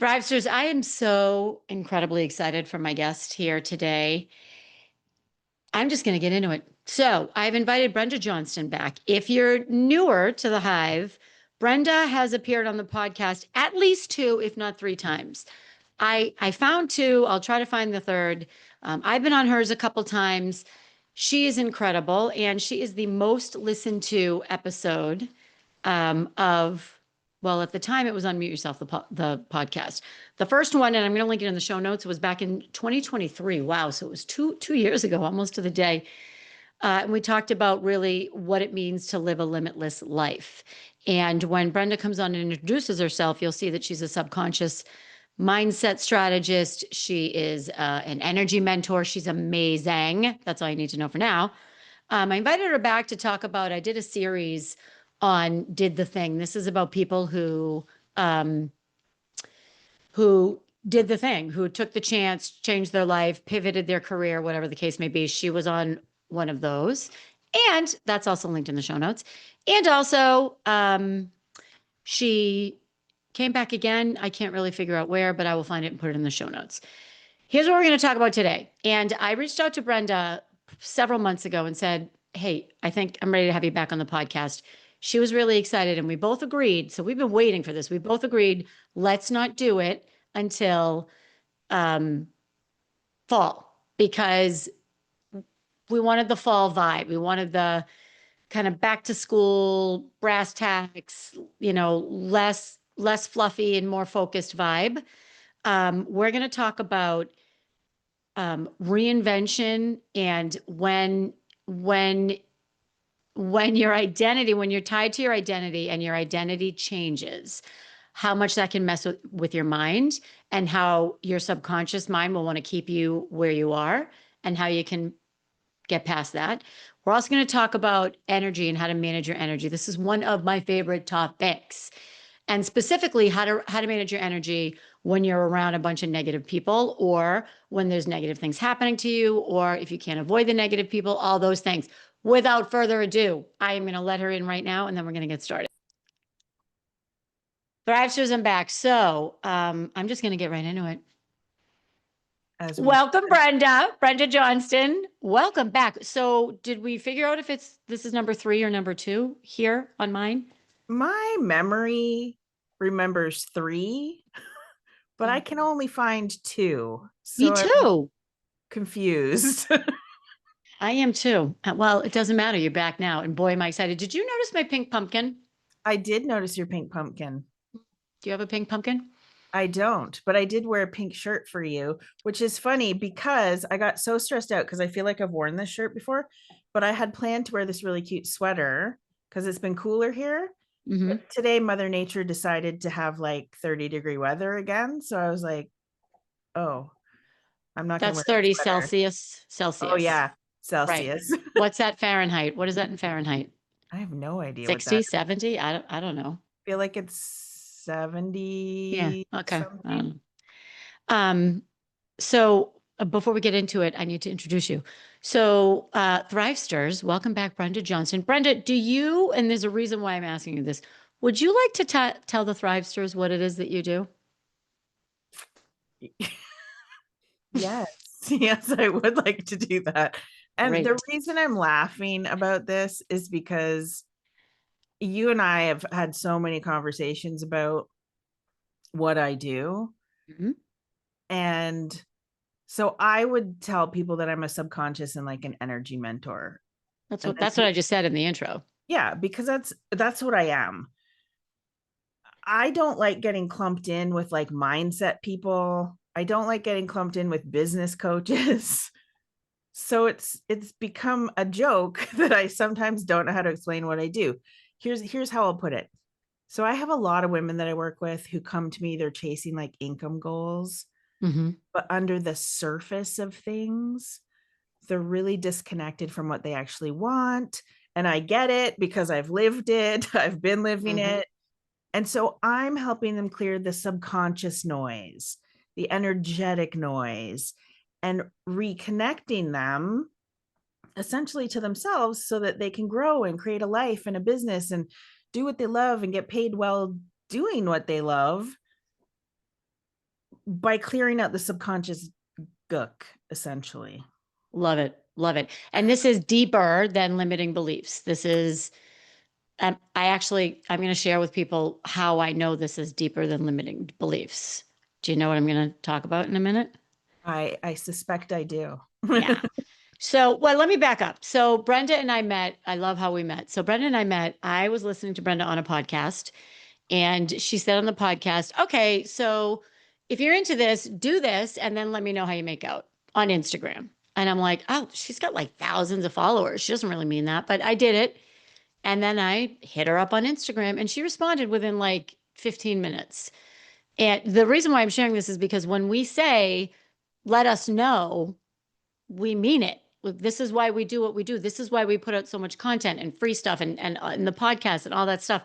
Thrivesters, I am so incredibly excited for my guest here today. I'm just going to get into it. So, I've invited Brenda Johnston back. If you're newer to the Hive, Brenda has appeared on the podcast at least two, if not three times. I found two. I'll try to find the third. I've been on hers a couple times. She is incredible, and she is the most listened to episode of, well, at the time it was Unmute Yourself, the podcast. The first one, and I'm going to link it in the show notes, was back in 2023. Wow. So it was two years ago, almost to the day. And we talked about really what it means to live a limitless life. And when Brenda comes on and introduces herself, you'll see that she's a subconscious mindset strategist. She is an energy mentor. She's amazing. That's all you need to know for now. I invited her back to talk about, I did a series on Did the Thing. This is about people who did the thing, who took the chance, changed their life, pivoted their career, whatever the case may be. She was on one of those. And that's also linked in the show notes. And also, she came back again. I can't really figure out where, but I will find it and put it in the show notes. Here's what we're going to talk about today. And I reached out to Brenda several months ago and said, hey, I think I'm ready to have you back on the podcast. She was really excited and we both agreed. So we've been waiting for this. We both agreed, let's not do it until fall, because we wanted the fall vibe. We wanted the kind of back to school, brass tacks, less fluffy and more focused vibe. We're going to talk about reinvention, and when your identity, when you're tied to your identity and your identity changes, how much that can mess with your mind, and how your subconscious mind will want to keep you where you are, and how you can get past that. We're also going to talk about energy and how to manage your energy. This is one of my favorite topics, and specifically how to manage your energy when you're around a bunch of negative people, or when there's negative things happening to you, or if you can't avoid the negative people, all those things. Without further ado, I am going to let her in right now, and then we're going to get started. Thrivesters, I'm back. So I'm just going to get right into it. Welcome, Brenda Johnston. Welcome back. So did we figure out if this is number 3 or number 2 here on mine? My memory remembers 3, but I can only find 2. So Me too. I'm confused. I am too. Well, it doesn't matter. You're back now. And boy, am I excited. Did you notice my pink pumpkin? I did notice your pink pumpkin. Do you have a pink pumpkin? I don't, but I did wear a pink shirt for you, which is funny because I got so stressed out because I feel like I've worn this shirt before, but I had planned to wear this really cute sweater because it's been cooler here. Mm-hmm. Today, Mother Nature decided to have like 30-degree weather again. So I was like, oh, I'm not going to wear That's 30 Celsius. Oh, yeah. Celsius. Right. What's that Fahrenheit? What is that in Fahrenheit? I have no idea. 60, what 70? I don't know. I feel like it's 70. Yeah. Okay. So before we get into it, I need to introduce you. So Thrivesters, welcome back, Brenda Johnston. Brenda, do you, and there's a reason why I'm asking you this, would you like to tell the Thrivesters what it is that you do? Yes. Yes, I would like to do that. And Great. the reason I'm laughing about this is because you and I have had so many conversations about what I do. Mm-hmm. And so I would tell people that I'm a subconscious and like an energy mentor. That's what I just said in the intro. Yeah, because that's what I am. I don't like getting clumped in with like mindset people. I don't like getting clumped in with business coaches. So it's become a joke that I sometimes don't know how to explain what I do. Here's how I'll put it. So I have a lot of women that I work with who come to me, they're chasing like income goals, but under the surface of things, they're really disconnected from what they actually want. And I get it because I've lived it. I've been living it. And so I'm helping them clear the subconscious noise, the energetic noise, and reconnecting them essentially to themselves so that they can grow and create a life and a business and do what they love and get paid well doing what they love. by clearing out the subconscious gook, essentially. Love it. Love it. And this is deeper than limiting beliefs. This is, I'm going to share with people how I know this is deeper than limiting beliefs. Do you know what I'm going to talk about in a minute? I suspect I do. Yeah. So, well, let me back up. So, Brenda and I met. I love how we met. So, Brenda and I met. I was listening to Brenda on a podcast, and she said on the podcast, okay, so if you're into this, do this, and then let me know how you make out on Instagram. And I'm like, oh, she's got like thousands of followers. She doesn't really mean that, but I did it. And then I hit her up on Instagram, and she responded within like 15 minutes. And the reason why I'm sharing this is because when we say, let us know, we mean it. This is why we do what we do. This is why we put out so much content and free stuff and the podcast and all that stuff,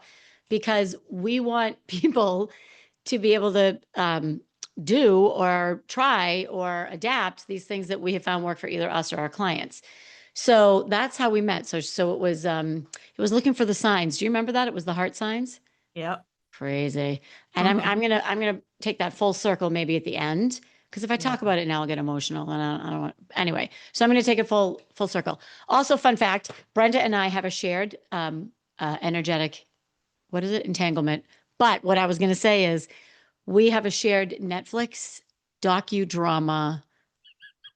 because we want people to be able to do or try or adapt these things that we have found work for either us or our clients. So that's how we met. So it was looking for the signs. Do you remember that? It was the heart signs. Yep. Crazy. And I'm gonna take that full circle maybe at the end, because if I Yeah. talk about it now, I'll get emotional, and I don't want. Anyway, so I'm gonna take it full circle. Also, fun fact: Brenda and I have a shared energetic, what is it, entanglement. But what I was gonna say is we have a shared Netflix docudrama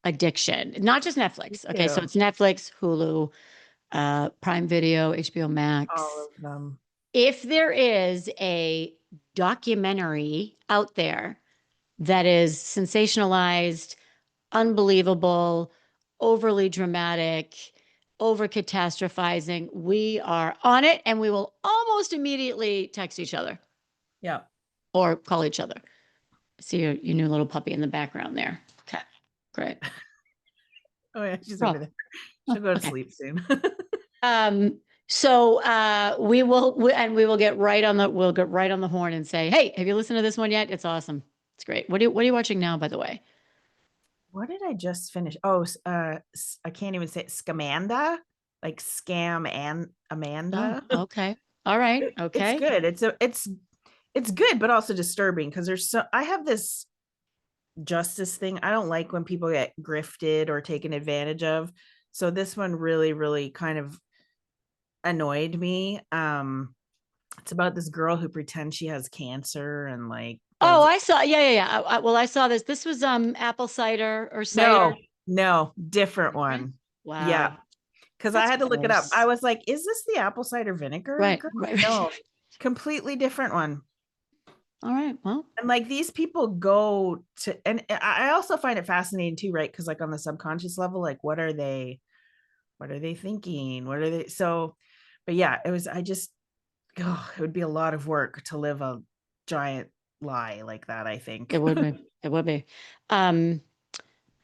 addiction. Not just Netflix. Okay, so too. it's Netflix, Hulu, Prime Video, HBO All Max. of them. If there is a documentary out there that is sensationalized, unbelievable, overly dramatic, over catastrophizing, we are on it, and we will almost immediately text each other Yeah. or call each other. See your new little puppy in the background there. Okay, great. Oh yeah, she's Oh, over there. She'll go to okay. sleep soon. So we will get right on the horn and say, hey, have you listened to this one yet? It's awesome. It's great. What are you watching now, by the way? What did I just finish? Oh, I can't even say it. Scamanda, like scam and Oh, Amanda. okay. All right. It's Okay. good. It's good, but also disturbing because I have this justice thing. I don't like when people get grifted or taken advantage of. So this one really, really kind of annoyed me. It's about this girl who pretends she has cancer and like Oh, does I saw. Yeah, yeah, yeah. Well, I saw this. This was apple cider or cider. no, different Different. one. Yeah. Wow. Because I That's had to look it up. I gross. was like, is this the apple cider vinegar Right. girl? Right. No, completely different one. All right. Well, And like these people go to, and I also find it fascinating too, right? Because like on the subconscious level, like what are they thinking? What are they? So, but yeah, it would be a lot of work to live a giant lie like that, I think. it would be. It would be. Um,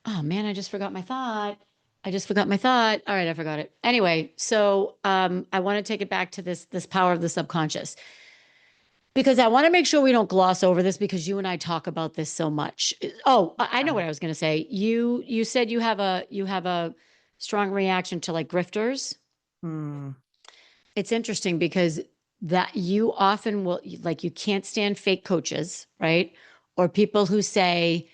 oh man, I just forgot my thought. I just forgot my thought. All right, I forgot it. Anyway, so I want to take it back to this power of the subconscious, because I want to make sure we don't gloss over this, because you and I talk about this so much. Oh, I know what I was going to say. You said you have a strong reaction to like grifters. Hmm. It's interesting because that you often will, like, you can't stand fake coaches, right? Or people who say,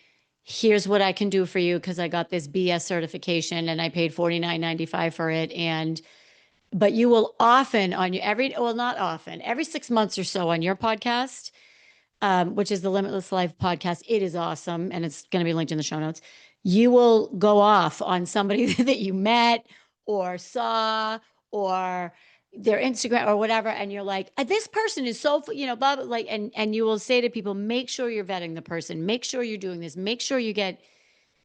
here's what I can do for you because I got this BS certification and I paid $49.95 for it. But you will often on your well, not often, every 6 months or so on your podcast, which is the Limitless Life podcast. It is awesome. And it's going to be linked in the show notes. You will go off on somebody that you met or saw or their Instagram or whatever. And you're like, this person is so, blah, blah, like, and you will say to people, make sure you're vetting the person, make sure you're doing this, make sure you get,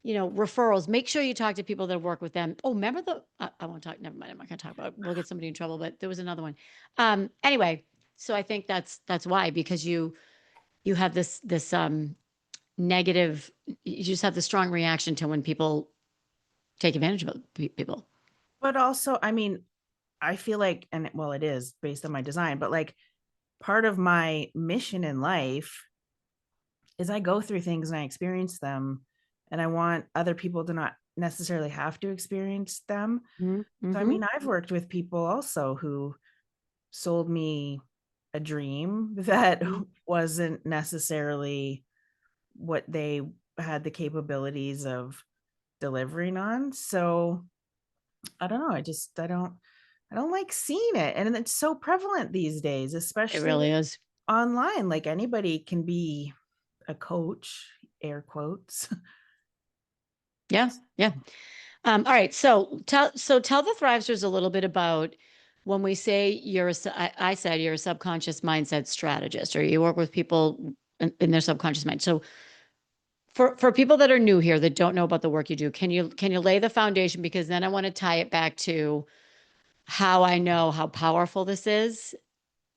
referrals, make sure you talk to people that work with them. Oh, remember I won't talk, never mind. I'm not going to talk about it. We'll get somebody in trouble, but there was another one. Anyway, so I think that's why, because you have this negative, you just have the strong reaction to when people take advantage of people. But also, I mean, I feel like, and well, it is based on my design, but like part of my mission in life is I go through things and I experience them, and I want other people to not necessarily have to experience them. So, I Mm-hmm. mean, I've worked with people also who sold me a dream that wasn't necessarily what they had the capabilities of delivering on. So I don't know. I don't like seeing it. And it's so prevalent these days, It especially really is. online. Like anybody can be a coach, air quotes. Yeah. Yeah. All right. So tell the Thrivesters a little bit about when we say I said you're a subconscious mindset strategist, or you work with people in their subconscious mind. So for people that are new here that don't know about the work you do, can you lay the foundation? Because then I want to tie it back to how I know how powerful this is.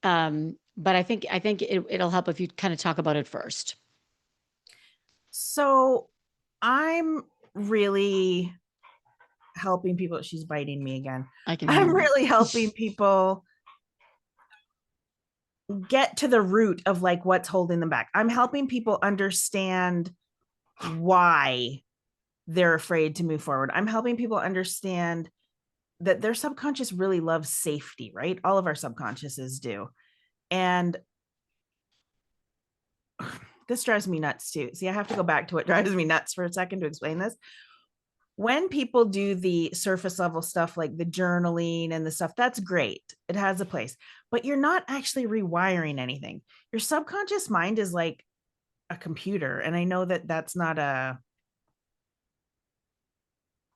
But I think it'll help if you kind of talk about it first. So I'm really helping people. She's biting me again. I can I'm hear it. really helping people get to the root of like what's holding them back. I'm helping people understand why they're afraid to move forward. I'm helping people understand that their subconscious really loves safety, right? All of our subconsciouses do. And this drives me nuts too. See, I have to go back to what drives me nuts for a second to explain this. When people do the surface level stuff like the journaling and the stuff, that's great. It has a place, but you're not actually rewiring anything. Your subconscious mind is like a computer. And I know that that's not an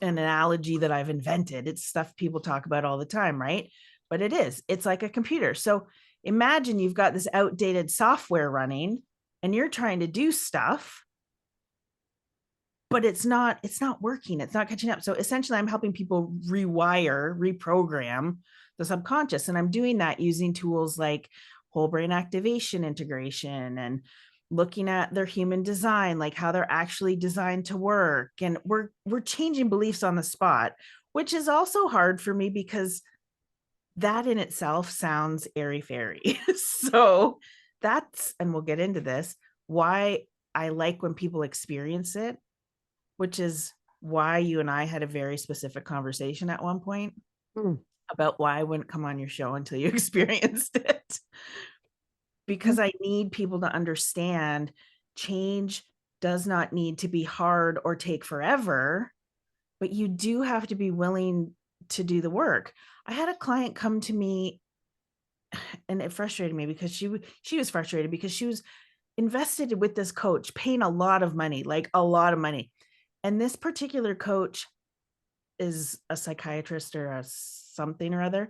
analogy that I've invented. It's stuff people talk about all the time, right? But it is. It's like a computer. So imagine you've got this outdated software running and you're trying to do stuff, but it's not working. It's not catching up. So essentially I'm helping people rewire, reprogram the subconscious, and I'm doing that using tools like whole brain activation integration and looking at their human design, like how they're actually designed to work. And we're changing beliefs on the spot, which is also hard for me because that in itself sounds airy fairy. So that's, and we'll get into this, why I like when people experience it, which is why you and I had a very specific conversation at one point Mm. about why I wouldn't come on your show until you experienced it. Because I need people to understand change does not need to be hard or take forever, but you do have to be willing to do the work. I had a client come to me and it frustrated me because she was frustrated because she was invested with this coach, paying a lot of money, like a lot of money. And this particular coach is a psychiatrist or a something or other,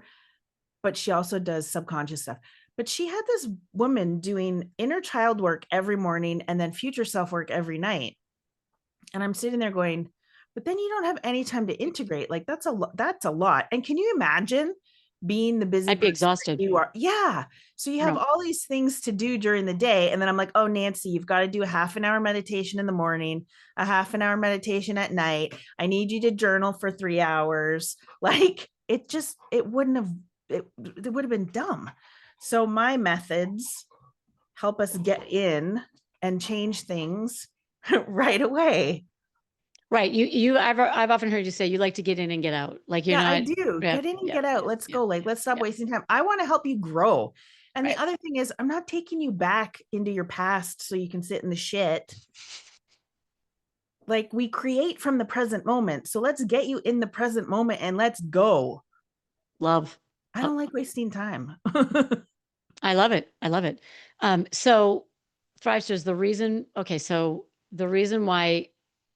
but she also does subconscious stuff. But she had this woman doing inner child work every morning and then future self work every night. And I'm sitting there going, but then you don't have any time to integrate. Like that's a lot. And can you imagine being the busy I'd be person exhausted. you are? Yeah. So you have No. all these things to do during the day. And then I'm like, oh, Nancy, you've got to do a half an hour meditation in the morning, a half an hour meditation at night. I need you to journal for 3 hours. Like it wouldn't have, it would have been dumb. So my methods help us get in and change things right away. Right. I've often heard you say you like to get in and get out. Like you're Yeah, I not. do. Yeah. Get in and Yeah. get out. Let's Yeah. go. Like, let's stop Yeah. wasting time. I want to help you grow. And the Right. other thing is, I'm not taking you back into your past so you can sit in the shit. Like, we create from the present moment. So let's get you in the present moment and let's go. Love. I Uh, don't like wasting time. I love it. I love it. So Thrivesters, the reason why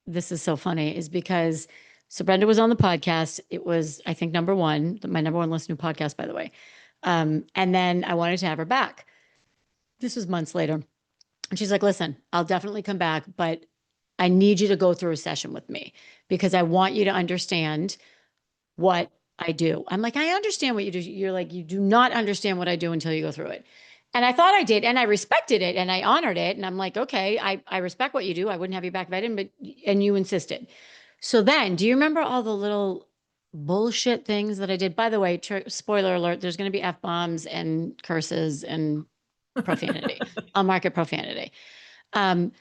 this is so funny is because so Brenda was on the podcast. It was, I think, number one, my number one listening podcast, by the way. And then I wanted to have her back. This was months later. And she's like, listen, I'll definitely come back, but I need you to go through a session with me because I want you to understand what I do. I'm like, I understand what you do. You're like, you do not understand what I do until you go through it. And I thought I did, and I respected it and I honored it. And I'm like, okay, I respect what you do. I wouldn't have you back if I didn't, but and you insisted. So then, do you remember all the little bullshit things that I did? By the way, spoiler alert, there's going to be F bombs and curses and profanity. I'll mark it profanity. Um,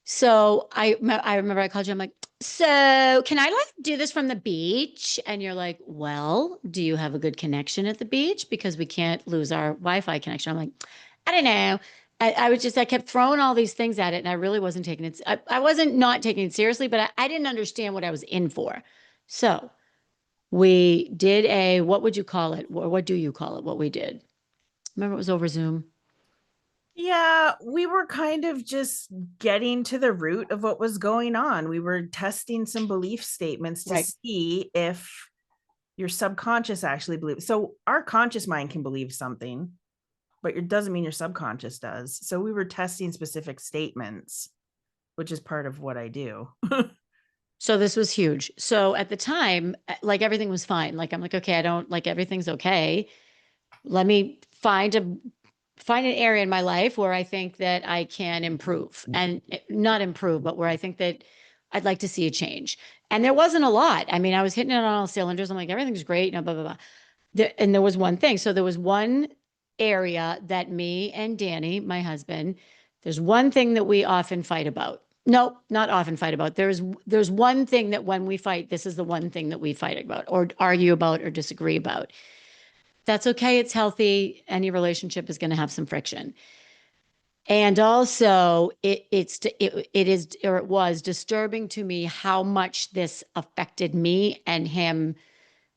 so I remember I called you. I'm like, so can I like do this from the beach? And you're like, well, do you have a good connection at the beach? Because we can't lose our Wi-Fi connection. I'm like, I don't know. I kept throwing all these things at it and I really wasn't taking it. I wasn't not taking it seriously, but I didn't understand what I was in for. So we did what would you call it? What do you call it? What we did? Remember it was over Zoom. Yeah, we were kind of just getting to the root of what was going on. We were testing some belief statements to Right. see if your subconscious actually believes. So our conscious mind can believe something, but it doesn't mean your subconscious does. So we were testing specific statements, which is part of what I do. So this was huge. So at the time, like everything was fine. Like I'm like, okay, I don't like everything's okay. Let me find an area in my life where I think that I can improve and not improve, but where I think that I'd like to see a change. And there wasn't a lot. I mean, I was hitting it on all cylinders. I'm like, everything's great, blah, blah, blah. And there was one thing. So there was one area that me and Danny, my husband, there's one thing that we often fight about. No, not often fight about. There's one thing that when we fight, this is the one thing that we fight about or argue about or disagree about. That's okay. It's healthy. Any relationship is going to have some friction. And also, it is or it was disturbing to me how much this affected me and him.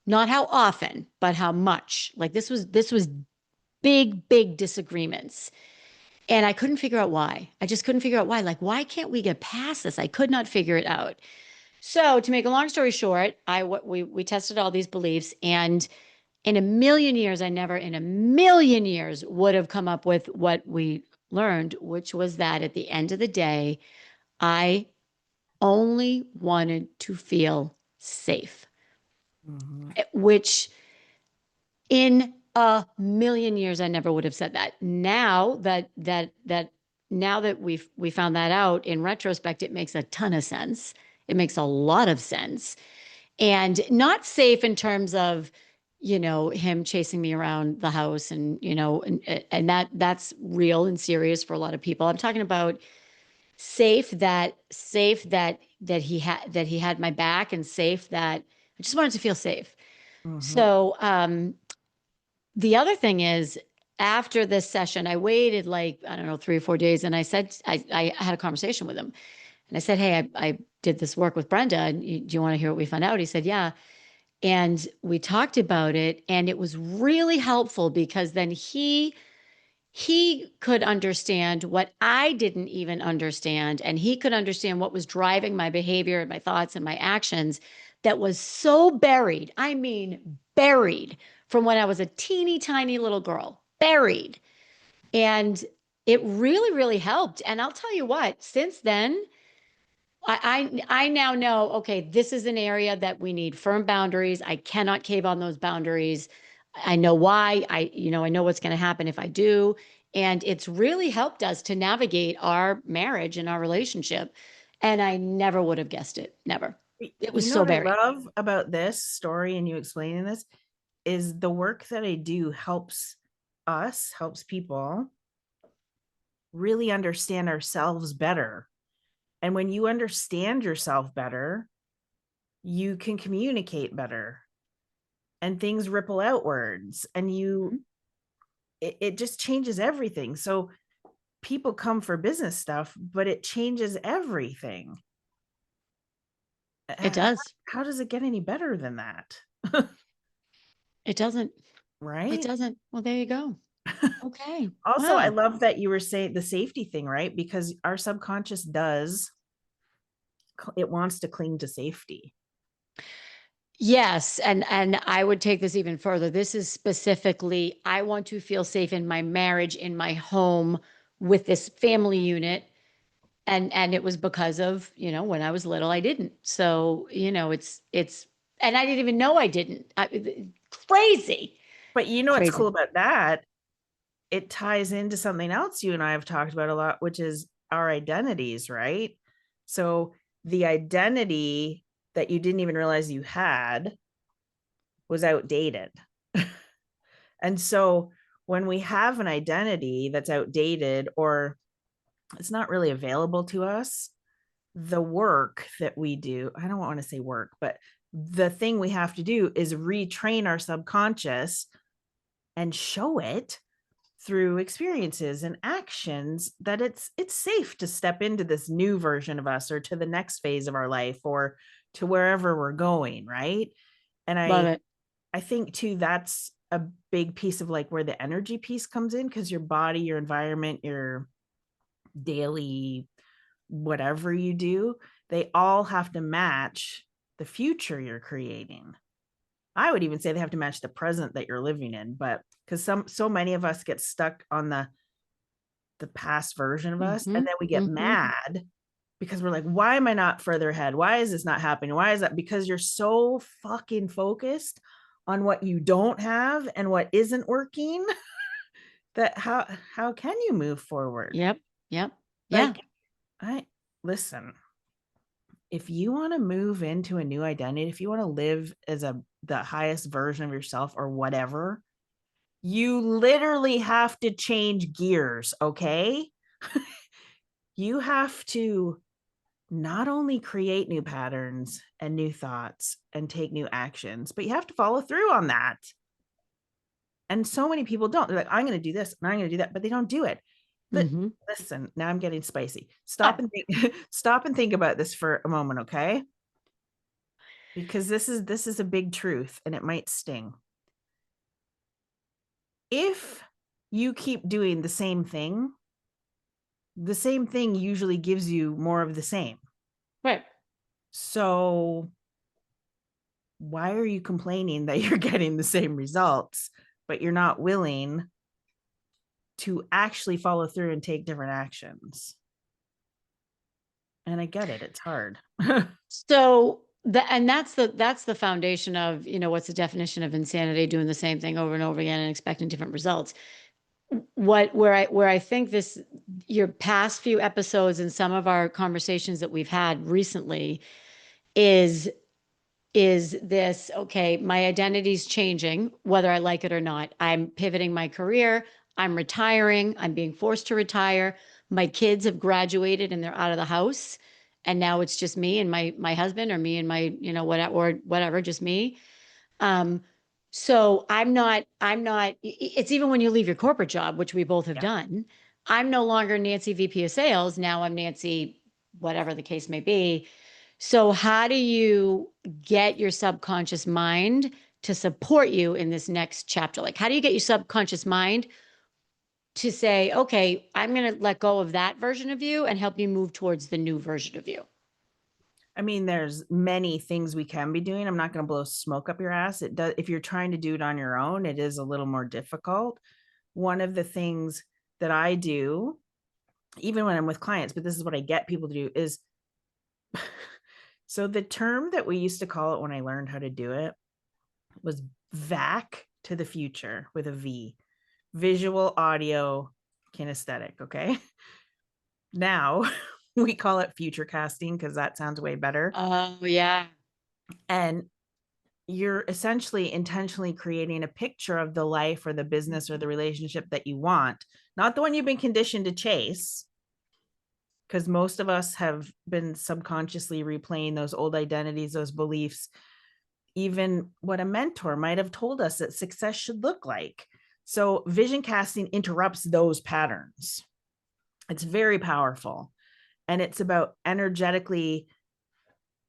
Not how often, but how much. Like this was big disagreements, and I couldn't figure out why. I just couldn't figure out why. Like, why can't we get past this? I could not figure it out. So, to make a long story short, we tested all these beliefs, and in a million years, I never in a million years would have come up with what we learned, which was that at the end of the day, I only wanted to feel safe, Mhm. which in a million years, I never would have said that. Now that we found that out in retrospect, it makes a ton of sense. It makes a lot of sense. And not safe in terms of, him chasing me around the house and, and that's real and serious for a lot of people. I'm talking about safe that he had my back and safe that I just wanted to feel safe. Mhm. So, the other thing is, after this session, I waited like, I don't know, 3 or 4 days. And I had a conversation with him. And I said, hey, I did this work with Brenda. And do you want to hear what we found out? He said, yeah. And we talked about it. And it was really helpful because then he could understand what I didn't even understand. And he could understand what was driving my behavior and my thoughts and my actions that was so buried. I mean, buried from when I was a teeny tiny little girl, buried. And it really helped. And I'll tell you what, since then, I now know, okay, this is an area that we need firm boundaries. I cannot cave on those boundaries. I know why. I know what's going to happen if I do. And it's really helped us to navigate our marriage and our relationship. And I never would have guessed it. Never. It was You know so what I buried. love about this story and you explaining this is the work that I do helps people really understand ourselves better. And when you understand yourself better, you can communicate better and things ripple outwards and Mhm. it just changes everything. So people come for business stuff, but it changes everything. It Uh, does. How does it get any better than that? It doesn't. It Right? doesn't. Well, there you go. Okay. Also, I Wow. love that you were saying the safety thing, right? Because our subconscious it wants to cling to safety. Yes, and I would take this even further. This is specifically, I want to feel safe in my marriage, in my home with this family unit. And it was because of, when I was little, I didn't. So, it's and I didn't even know I didn't. Crazy, But you know what's crazy. cool about that? It ties into something else you and I have talked about a lot, which is our identities, right? So the identity that you didn't even realize you had was outdated. And so when we have an identity that's outdated or it's not really available to us, the work that we do, I don't want to say work, but the thing we have to do is retrain our subconscious and show it through experiences and actions that it's safe to step into this new version of us, or to the next phase of our life, or to wherever we're going, right? And Love I it. I think too, that's a big piece of like where the energy piece comes in, because your body, your environment, your daily whatever you do, they all have to match the future you're creating. I would even say they have to match the present that you're living in, but because so many of us get stuck on the past version of us, and Mm-hmm. then we get Mm-hmm. mad because we're like, why am I not further ahead? Why is this not happening? Why is that? Because you're so fucking focused on what you don't have and what isn't working, that how can you move forward? Yep. Yep. Yeah. Like, I listen, if you want to move into a new identity, if you want to live as the highest version of yourself or whatever, you literally have to change gears, okay? You have to not only create new patterns and new thoughts and take new actions, but you have to follow through on that. And so many people don't. They're like, I'm going to do this and I'm going to do that, but they don't do it. But Mm-hmm. listen, now I'm getting spicy. Ah, Stop and think, stop and think about this for a moment, okay? Because this is a big truth and it might sting. If you keep doing the same thing usually gives you more of the same. right. So why are you complaining that you're getting the same results, but you're not willing to actually follow through and take different actions? And I get it, it's hard. So that's the foundation of, what's the definition of insanity, doing the same thing over and over again and expecting different results. Where I think this, your past few episodes and some of our conversations that we've had recently is this, okay, my identity's changing, whether I like it or not. I'm pivoting my career. I'm retiring. I'm being forced to retire. My kids have graduated and they're out of the house. And now it's just me and my husband, or me and my, whatever, just me. Um, so it's even when you leave your corporate job, which we both have Yeah. done. I'm no longer Nancy VP of sales. Now I'm Nancy, whatever the case may be. So, how do you get your subconscious mind to support you in this next chapter? Like, how do you get your subconscious mind to say, okay, I'm going to let go of that version of you and help you move towards the new version of you? I mean, there's many things we can be doing. I'm not going to blow smoke up your ass. It does, if you're trying to do it on your own, it is a little more difficult. One of the things that I do, even when I'm with clients, but this is what I get people to do, is so the term that we used to call it when I learned how to do it was VAC, to the future, with a V, visual, audio, kinesthetic. Okay. Now we call it future casting because that sounds way better. Oh, yeah. And you're essentially intentionally creating a picture of the life or the business or the relationship that you want, not the one you've been conditioned to chase. Because most of us have been subconsciously replaying those old identities, those beliefs, even what a mentor might have told us that success should look like. So vision casting interrupts those patterns. It's very powerful. And it's about energetically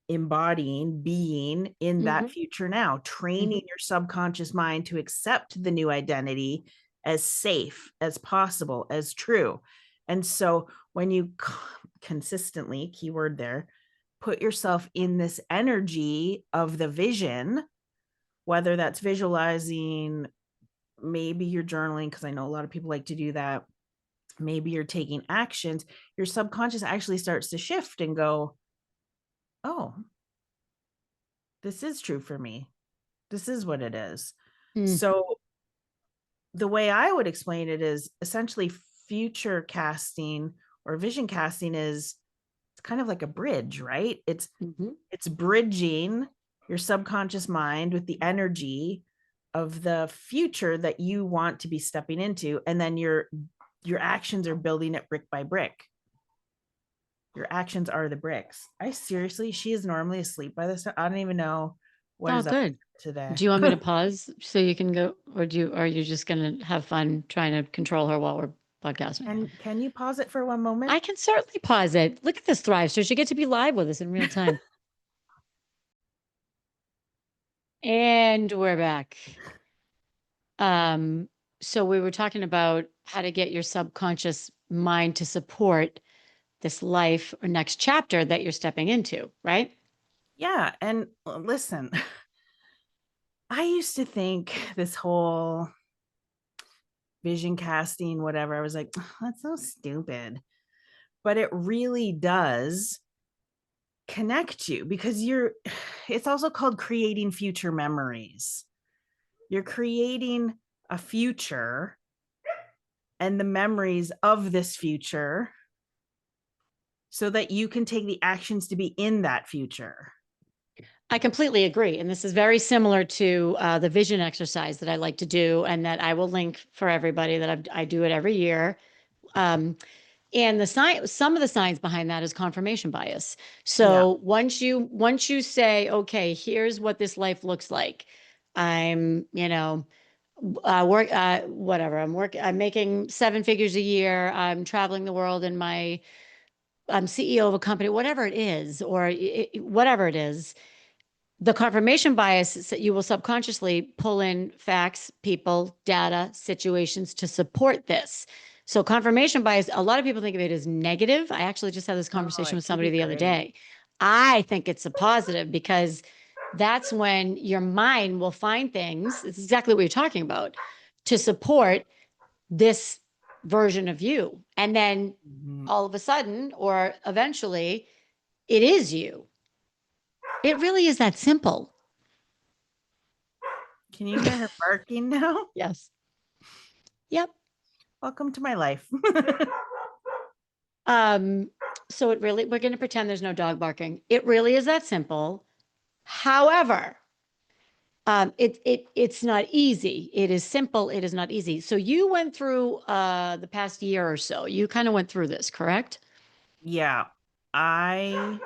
embodying, being in Mm-hmm. that future now, Mm-hmm. training your subconscious mind to accept the new identity as safe as possible, as true. And so when you consistently, keyword there, put yourself in this energy of the vision, whether that's visualizing, maybe you're journaling, because I know a lot of people like to do that. Maybe you're taking actions, your subconscious actually starts to shift and go, oh, this is true for me. This is what it is. Mm. So the way I would explain it is essentially future casting or vision casting is, it's kind of like a bridge, right? Mm-hmm. It's bridging your subconscious mind with the energy of the future that you want to be stepping into, and then your actions are building it brick by brick. Your actions are the bricks. She is normally asleep by this time. I don't even know what Oh, is up. good. today. Do you want me to pause so you can go, or are you just going to have fun trying to control her while we're podcasting? And can you pause it for one moment? I can certainly pause it. Look at this Thrivesters. You get to be live with us in real time. And we're back. So we were talking about how to get your subconscious mind to support this life or next chapter that you're stepping into, right? Yeah. And listen, I used to think this whole vision casting, whatever, I was like, "Oh, that's so stupid." But it really does connect you because it's also called creating future memories. You're creating a future and the memories of this future so that you can take the actions to be in that future. I completely agree. And this is very similar to the vision exercise that I like to do and that I will link for everybody that I do it every year. And some of the science behind that is confirmation bias. Yeah. So once you say, okay, here's what this life looks like. I'm, whatever. I'm making 7 figures a year. I'm traveling the world and I'm CEO of a company, whatever it is, or whatever it is. The confirmation bias is that you will subconsciously pull in facts, people, data, situations to support this. So confirmation bias, a lot of people think of it as negative. I actually just had this Oh, conversation it with can somebody be the other great. day. I think it's a positive because that's when your mind will find things, it's exactly what you're talking about, to support this version of you. And then Mhm. all of a sudden, or eventually, it is you. It really is that simple. Can you hear her barking now? Yes. Yep. Welcome to my life. Um, so we're going to pretend there's no dog barking. It really is that simple. However, it's not easy. It is simple. It is not easy. So you went through the past year or so. You kind of went through this, correct? Yeah. I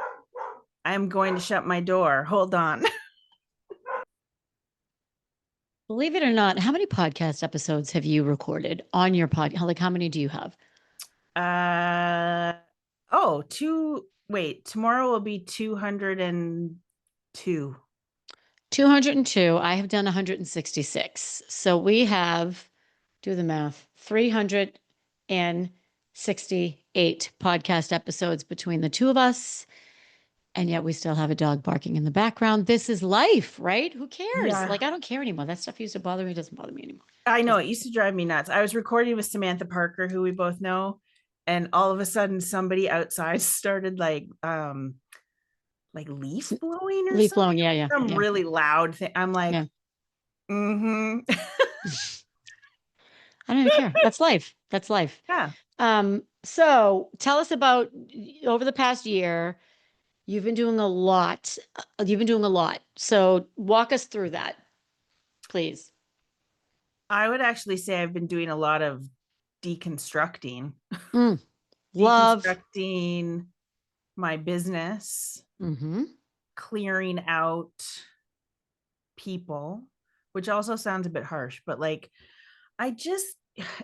I'm going to shut my door. Hold on. Believe it or not, how many podcast episodes have you recorded on your podcast? Like, how many do you have? Uh oh, tomorrow will be 202. 202. I have done 166. So we have, do the math, 368 podcast episodes between the two of us. And yet we still have a dog barking in the background. This is life, right? Who cares? Yeah. Like, I don't care anymore. That stuff used to bother me. It doesn't bother me anymore. I know Just, it used to drive me nuts. I was recording with Samantha Parker, who we both know, and all of a sudden somebody outside started like leaf blowing or leaf blowing. something. Yeah, yeah, Some yeah, really loud thing. I'm like, yeah. mm-hmm. I don't even care. That's life. That's life. Yeah. So tell us about over the past year, you've been doing a lot. You've been doing a lot. So walk us through that, please. I would actually say I've been doing a lot of deconstructing, Mm, love. deconstructing my business, Mm-hmm. clearing out people, which also sounds a bit harsh, but like I just,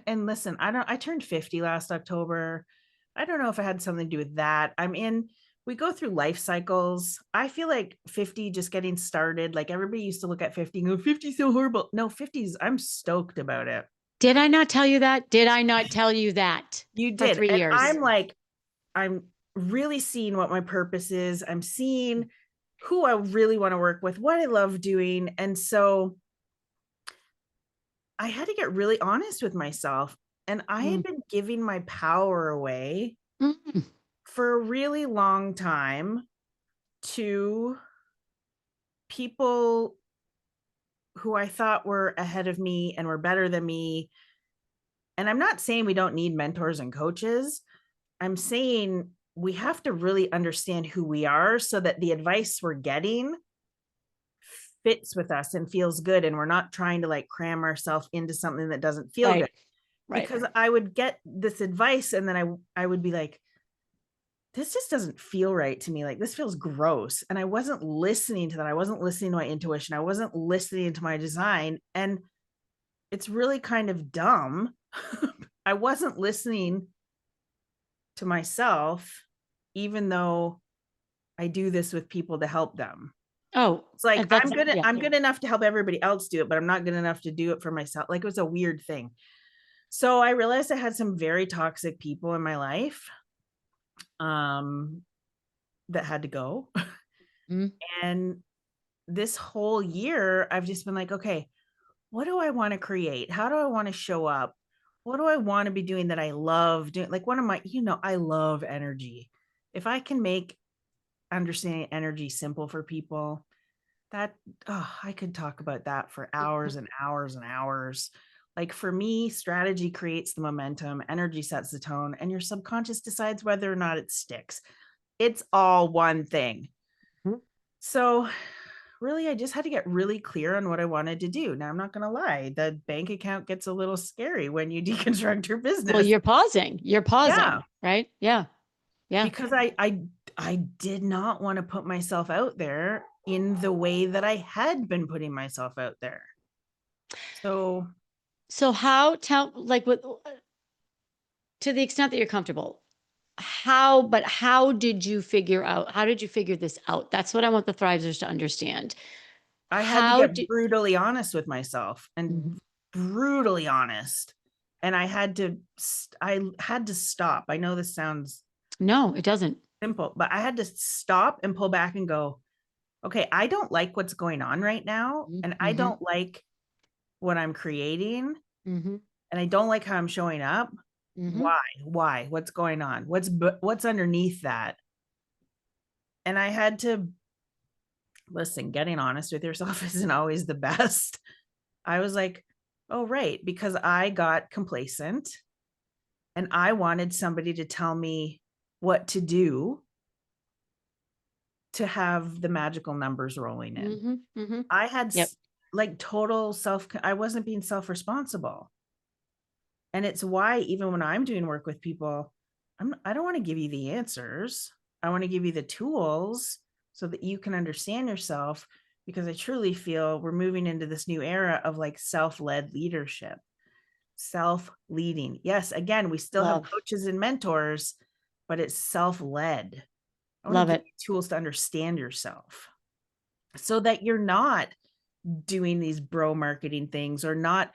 and listen, I turned 50 last October. I don't know if it had something to do with that. We go through life cycles. I feel like 50 just getting started. Like everybody used to look at 50 and go, 50 is so horrible. No, 50s, I'm stoked about it. Did I not tell you that? Did I not tell you that You for did. three And years? I'm really seeing what my purpose is. I'm seeing who I really want to work with, what I love doing. And so I had to get really honest with myself. And I had Mm, been giving my power away mm, for a really long time to people who I thought were ahead of me and were better than me. And I'm not saying we don't need mentors and coaches. I'm saying we have to really understand who we are so that the advice we're getting fits with us and feels good. And we're not trying to like cram ourselves into something that doesn't feel good. right, right. Because I would get this advice and then I would be like, this just doesn't feel right to me. Like this feels gross. And I wasn't listening to that. I wasn't listening to my intuition. I wasn't listening to my design. And it's really kind of dumb. I wasn't listening to myself, even though I do this with people to help them. Oh, It's like that's yeah. I'm good enough to help everybody else do it, but I'm not good enough to do it for myself. Like it was a weird thing. So I realized I had some very toxic people in my life that had to go. Mm. And this whole year, I've just been like, okay, what do I want to create? How do I want to show up? What do I want to be doing that I love doing? Like one of my, I love energy. If I can make understanding energy simple for people, that, I could talk about that for hours and hours and hours. Like for me, strategy creates the momentum, energy sets the tone, and your subconscious decides whether or not it sticks. It's all one thing. Mhm. So really, I just had to get really clear on what I wanted to do. Now, I'm not going to lie, the bank account gets a little scary when you deconstruct your Well, business. you're Yeah, pausing, right? Yeah. Yeah. because I did not want to put myself out there in the way that I had been putting myself out there. So So tell like with to the extent that you're comfortable, how did you figure this out? That's what I want the Thrivesters to understand. I had to How get did brutally honest with myself and Mhm. brutally honest. And I had to stop. I know this sounds No, it doesn't. simple, but I had to stop and pull back and go, okay, I don't like what's going on right now. And I Mm-hmm. don't like what I'm creating. Mm-hmm. And I don't like how I'm showing up. Mm-hmm. Why? What's going on? What's underneath that? And I had to listen, getting honest with yourself isn't always the best. I was like, oh, right, because I got complacent and I wanted somebody to tell me what to do to have the magical numbers rolling in. Mm-hmm. Mm-hmm. I had Yep. like total I wasn't being self responsible. And it's why, even when I'm doing work with people, I don't want to give you the answers. I want to give you the tools so that you can understand yourself, because I truly feel we're moving into this new era of like self led leadership, self leading. Yes, again, we still have Love. coaches and mentors, but it's self led. I want to Love give it. you tools to understand yourself so that you're not doing these bro marketing things or not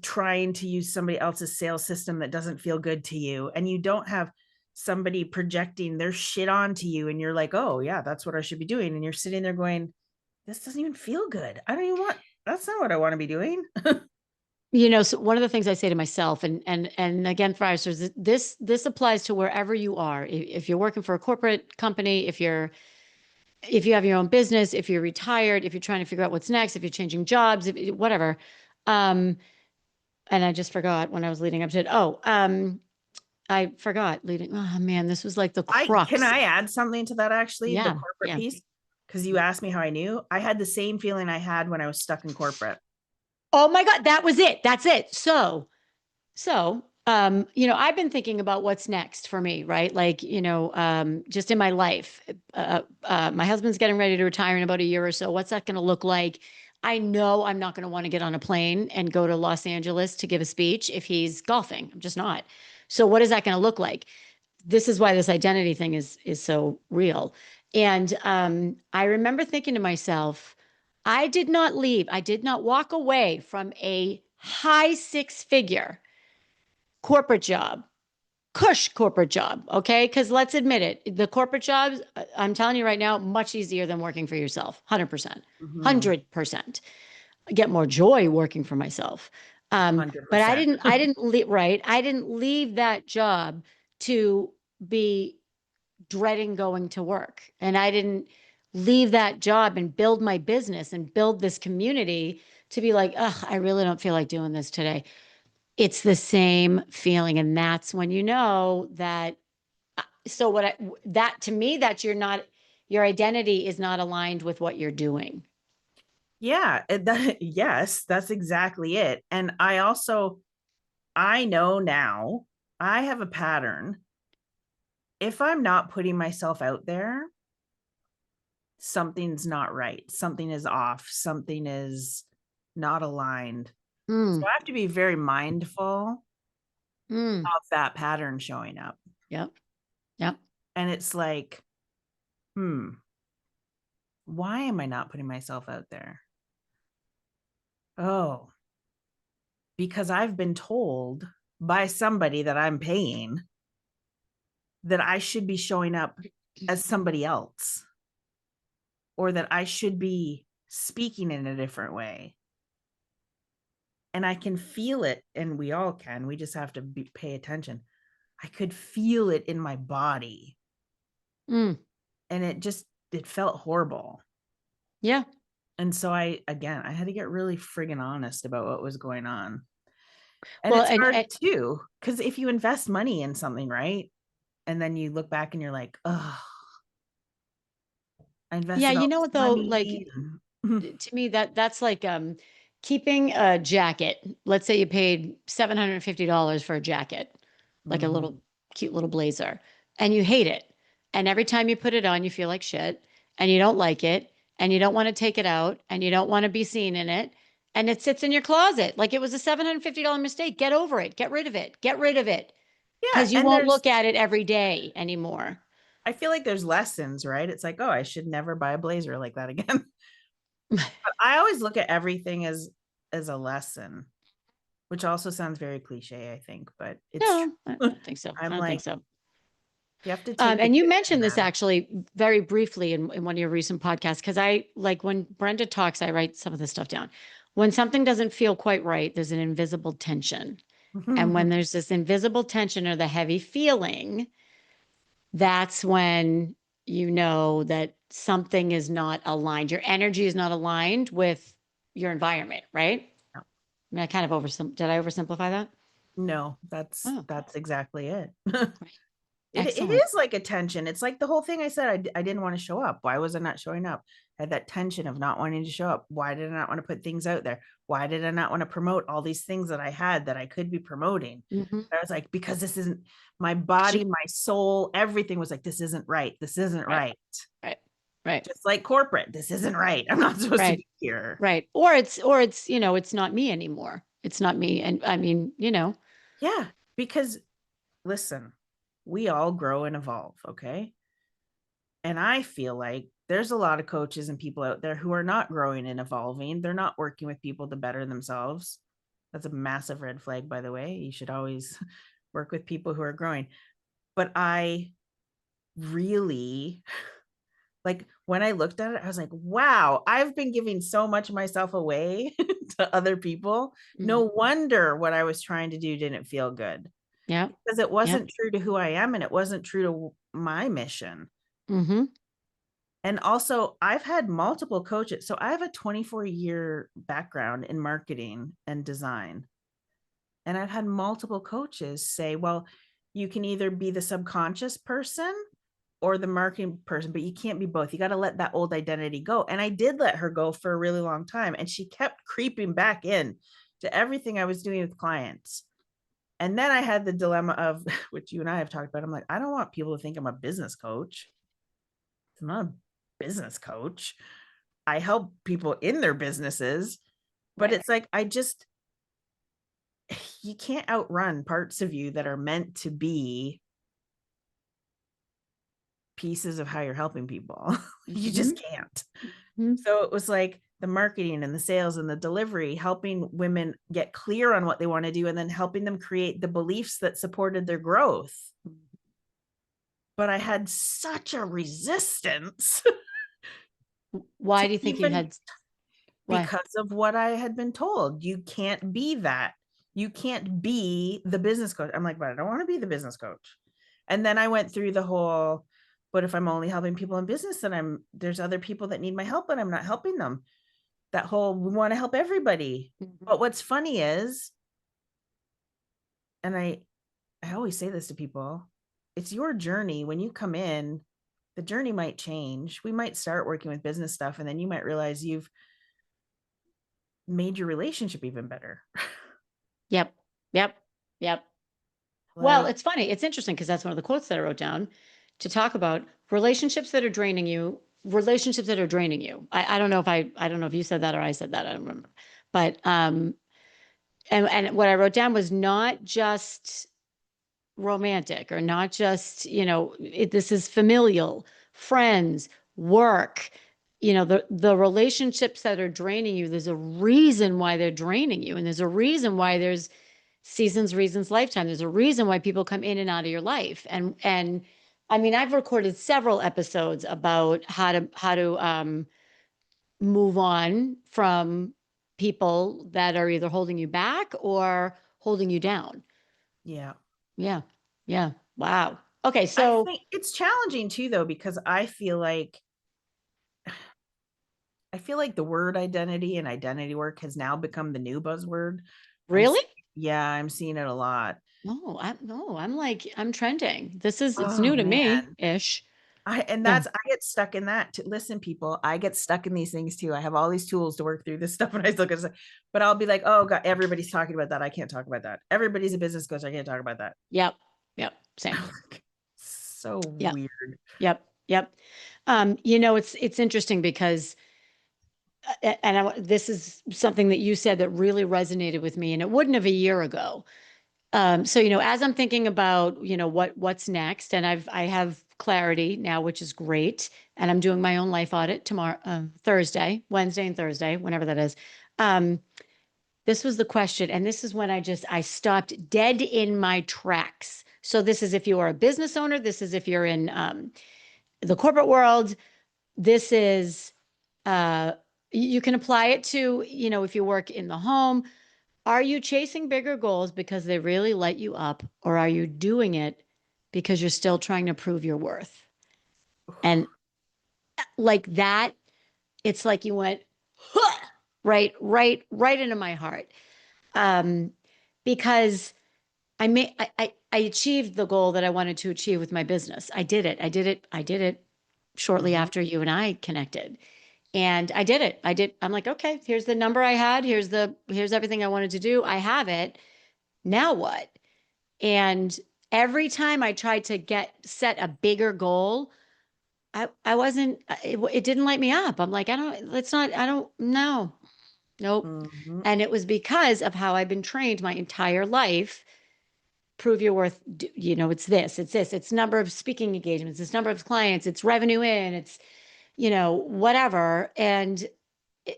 trying to use somebody else's sales system that doesn't feel good to you, and you don't have somebody projecting their shit onto you and you're like, oh yeah, that's what I should be doing, and you're sitting there going, this doesn't even feel good. I don't even want, that's not what I want to be doing. So one of the things I say to myself, and again, Thrivesters, this applies to wherever you are. If you're working for a corporate company, if you have your own business, if you're retired, if you're trying to figure out what's next, if you're changing jobs, if whatever. Um, and I just forgot when I was leading up to it. I forgot leading. Oh man, this was like the I can crux. I add something to that, actually, the Yeah, corporate yeah. piece, because you asked me how I knew. I had the same feeling I had when I was stuck in corporate. Oh my God, that was it. That's it. I've been thinking about what's next for me, right? Like, just in my life. My husband's getting ready to retire in about a year or so. What's that going to look like? I know I'm not going to want to get on a plane and go to Los Angeles to give a speech if he's golfing. I'm just not. So what is that going to look like? This is why this identity thing is so real. And I remember thinking to myself, I did not leave. I did not walk away from a high six figure corporate job, cush corporate job. Okay. Because let's admit it, the corporate jobs, I'm telling you right now, much easier than working for yourself. 100%. Mhm. 100%. I get more joy working for myself. But I 100%. didn't leave, right? I didn't leave that job to be dreading going to work. And I didn't leave that job and build my business and build this community to be like, ugh, I really don't feel like doing this today. It's the same feeling. And that's when you know that. So, that to me, that's your identity is not aligned with what you're doing. Yeah, yes, that's exactly it. And I know now I have a pattern. if I'm not putting myself out there, something's not right. Something is off. Something is not aligned. So Mm, I have to be very mindful mm. of that pattern showing up. Yep. Yep. And it's like, why am I not putting myself out there? Oh, because I've been told by somebody that I'm paying that I should be showing up as somebody else, or that I should be speaking in a different way. And I can feel it, and we all can. We just have to pay attention. I could feel it in my body. Mm. And it felt horrible. Yeah. And so I had to get really friggin' honest about what was going on. And Well, it's hard and too, because if you invest money in something, right? And then you look back and you're like, oh, I yeah, invested all you know this what though? money. Like to me, that's like keeping a jacket. Let's say you paid $750 for a jacket, like a Mhm. little cute little blazer, and you hate it. And every time you put it on, you feel like shit, and you don't like it, and you don't want to take it out, and you don't want to be seen in it. And it sits in your closet like it was a $750 mistake. Get over it. Get rid of it. Get rid of it. Yeah. Because you And won't look at it every day anymore. I feel like there's lessons, right? It's like, oh, I should never buy a blazer like that again. But I always look at everything as a lesson, which also sounds very cliche, I think, but it's No, I true. don't think so. I I'm don't think like, so. you have to take the And you good and mentioned this bad. actually very briefly in one of your recent podcasts, because I like when Brenda talks, I write some of this stuff down. When something doesn't feel quite right, there's an invisible tension. And when there's this invisible tension or the heavy feeling, that's when you know that something is not aligned. Your energy is not aligned with your environment, right? No, I mean, I kind of did I oversimplify that? no, Oh, that's exactly it. great. It Excellent. is like a tension. It's like the whole thing I said, I didn't want to show up. Why was I not showing up? I had that tension of not wanting to show up. Why did I not want to put things out there? Why did I not want to promote all these things that I had that I could be promoting? Hmm. I was like, because this isn't my body, my soul, everything was like, this isn't right. This isn't Right, right. right, right, Just like corporate, this isn't right. I'm not supposed to right. be here. Right. Or it's, it's not me anymore. It's not me. And I mean, Yeah. Because listen, we all grow and evolve. Okay. And I feel like there's a lot of coaches and people out there who are not growing and evolving. They're not working with people to better themselves. That's a massive red flag, by the way. You should always work with people who are growing. But I really, like, when I looked at it, I was like, wow, I've been giving so much of myself away to other people. Mhm. No wonder what I was trying to do didn't feel good, Yep. because it Yep. wasn't true to who I am and it wasn't true to my mission. Mm-hmm. And also, I've had multiple coaches. So I have a 24-year background in marketing and design. And I've had multiple coaches say, well, you can either be the subconscious person or the marketing person, but you can't be both. You got to let that old identity go. And I did let her go for a really long time. And she kept creeping back in to everything I was doing with clients. And then I had the dilemma of, which you and I have talked about. I'm like, I don't want people to think I'm a business coach. I'm not a business coach. I help people in their businesses, but Right. it's like, you can't outrun parts of you that are meant to be pieces of how you're helping people. You Mm-hmm. just can't. Mm-hmm. So it was like the marketing and the sales and the delivery, helping women get clear on what they want to do and then helping them create the beliefs that supported their growth. But I had such a resistance Why to do you think you even, had why? because of what I had been told. You can't be that. You can't be the business coach. I'm like, but I don't want to be the business coach. And then I went through the whole, but if I'm only helping people in business, then there's other people that need my help and I'm not helping them. That whole, we want to help everybody. Mhm. But what's funny is, and I always say this to people, it's your journey. When you come in, the journey might change. We might start working with business stuff, and then you might realize you've made your relationship even better. Yep. Yep. Yep. Well, Like, it's funny. It's interesting because that's one of the quotes that I wrote down. to talk about relationships that are draining you, relationships that are draining you. I don't know if I don't know if you said that or I said that. I don't remember. But and what I wrote down was not just romantic or not just, this is familial, friends, work, the relationships that are draining you. There's a reason why they're draining you. And there's a reason why there's seasons, reasons, lifetime. There's a reason why people come in and out of your life. And I mean, I've recorded several episodes about how to move on from people that are either holding you back or holding you down. Yeah. Yeah. Yeah. Wow. Okay. I So think it's challenging too, though, because I feel like the word identity and identity work has now become the new buzzword. I'm really? yeah, I'm seeing it a lot. No, I'm like, I'm trending. It's Oh new to me man. ish. I Yeah. get stuck in that. Listen, people, I get stuck in these things too. I have all these tools to work through this stuff, and I still get stuck. But I'll be like, oh God, everybody's talking about that. I can't talk about that. Everybody's a business coach. I can't talk about that. Yep. Yep. Same. So Yep. weird. Yep. Yep. It's interesting because, this is something that you said that really resonated with me, and it wouldn't have a year ago. So, as I'm thinking about, what's next, and I have clarity now, which is great. And I'm doing my own life audit tomorrow, Wednesday and Thursday, whenever that is. Um, this was the question. And this is when I stopped dead in my tracks. So this is if you are a business owner, this is if you're in the corporate world, this is, uh, you can apply it to, if you work in the home. Are you chasing bigger goals because they really light you up, or are you doing it because you're still trying to prove your worth? And like that, it's like you went "Huh!" right into my heart. Um, because I achieved the goal that I wanted to achieve with my business. I did it. I did it shortly Mhm. after you and I connected. And I did it. I'm like, okay, here's the number I had. Here's everything I wanted to do. I have it. Now what? And every time I tried to set a bigger goal, I wasn't, it didn't light me up. I'm like, I don't know. Nope. Mhm. And it was because of how I've been trained my entire life. Prove your worth. It's number of speaking engagements, it's number of clients, it's revenue in, it's, whatever. And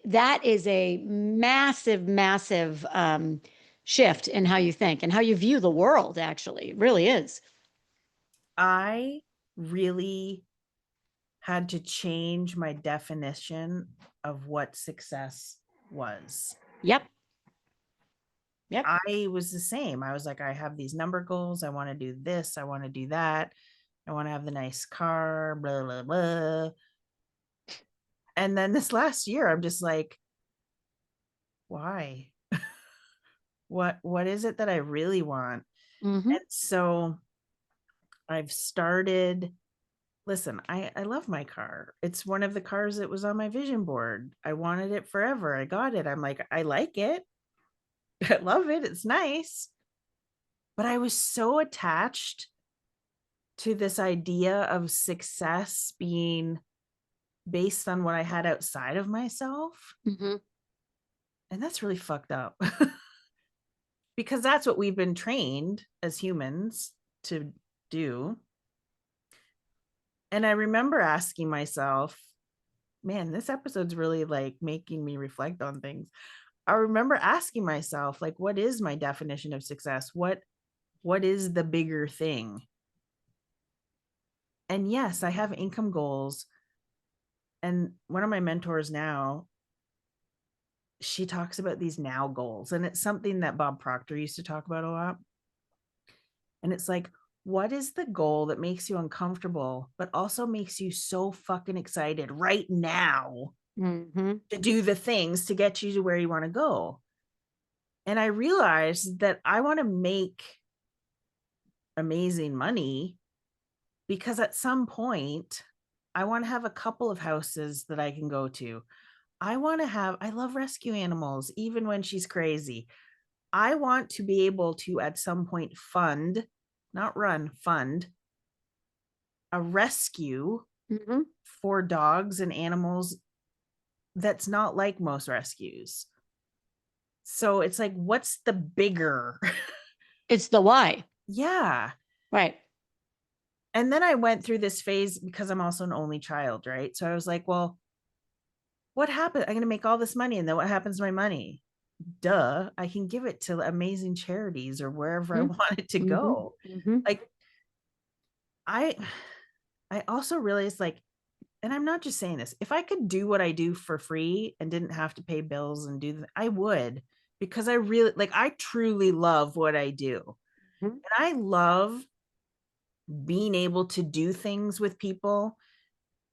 that is a massive, massive shift in how you think and how you view the world, actually. It really is. I really had to change my definition of what success was. Yep. Yep. I was the same. I was like, I have these number goals. I want to do this. I want to do that. I want to have the nice car, blah, blah, blah. And then this last year, I'm just like, why? What is it that I really want? Mm-hmm. And so I've started, listen, I love my car. It's one of the cars that was on my vision board. I wanted it forever. I got it. I'm like, I like it. I love it. It's nice. But I was so attached to this idea of success being based on what I had outside of myself. Mm-hmm. And that's really fucked up because that's what we've been trained as humans to do. And I remember asking myself, man, this episode's really like making me reflect on things. I remember asking myself, like, what is my definition of success? What is the bigger thing? And yes, I have income goals. And one of my mentors now, she talks about these now goals. And it's something that Bob Proctor used to talk about a lot. And it's like, what is the goal that makes you uncomfortable, but also makes you so fucking excited right now Mm-hmm. to do the things to get you to where you want to go? And I realized that I want to make amazing money because at some point, I want to have a couple of houses that I can go to. I love rescue animals, even when she's crazy. I want to be able to, at some point, fund, not run, fund a rescue Mhm. for dogs and animals that's not like most rescues. So it's like, what's the bigger? It's the why. Yeah. Right. And then I went through this phase because I'm also an only child, right? So I was like, well, what happened? I'm going to make all this money. And then what happens to my money? Duh, I can give it to amazing charities or wherever I Mhm. want it to Mhm. go. Mhm. Like I I also realized like, and I'm not just saying this, if I could do what I do for free and didn't have to pay bills and I would, because I really like, I truly love what I do. Mhm. And I love being able to do things with people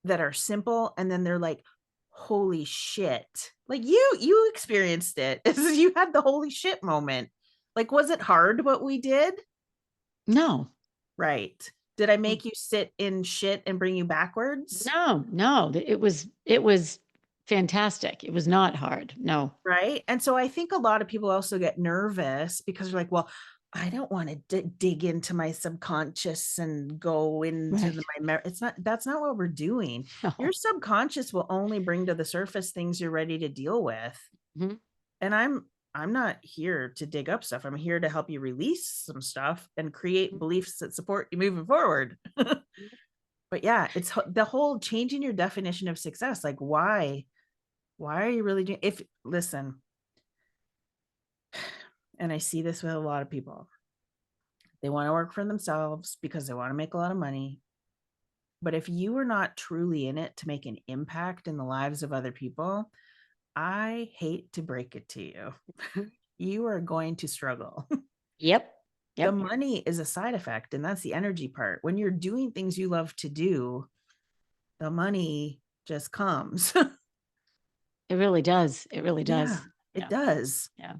that are simple and then they're like, holy shit. Like you experienced it. You had the holy shit moment. Like, was it hard what we did? No. Right. Did I make you sit in shit and bring you backwards? No, no, it was fantastic. It was not hard. No. Right. And so I think a lot of people also get nervous because they're like, well, I don't want to dig into my subconscious and go into Right. it's not, that's not what we're doing. Your No. subconscious will only bring to the surface things you're ready to deal with. Mhm. And I'm not here to dig up stuff. I'm here to help you release some stuff and create beliefs that support you moving forward. But yeah, it's the whole changing your definition of success. Like, why are you really doing, if listen, and I see this with a lot of people, they want to work for themselves because they want to make a lot of money. But if you are not truly in it to make an impact in the lives of other people, I hate to break it to you. Mhm. You are going to struggle. Yep. The Yep. money is a side effect, and that's the energy part. When you're doing things you love to do, the money just comes. It really does. It really Yeah, does. it Yeah. does. Yeah.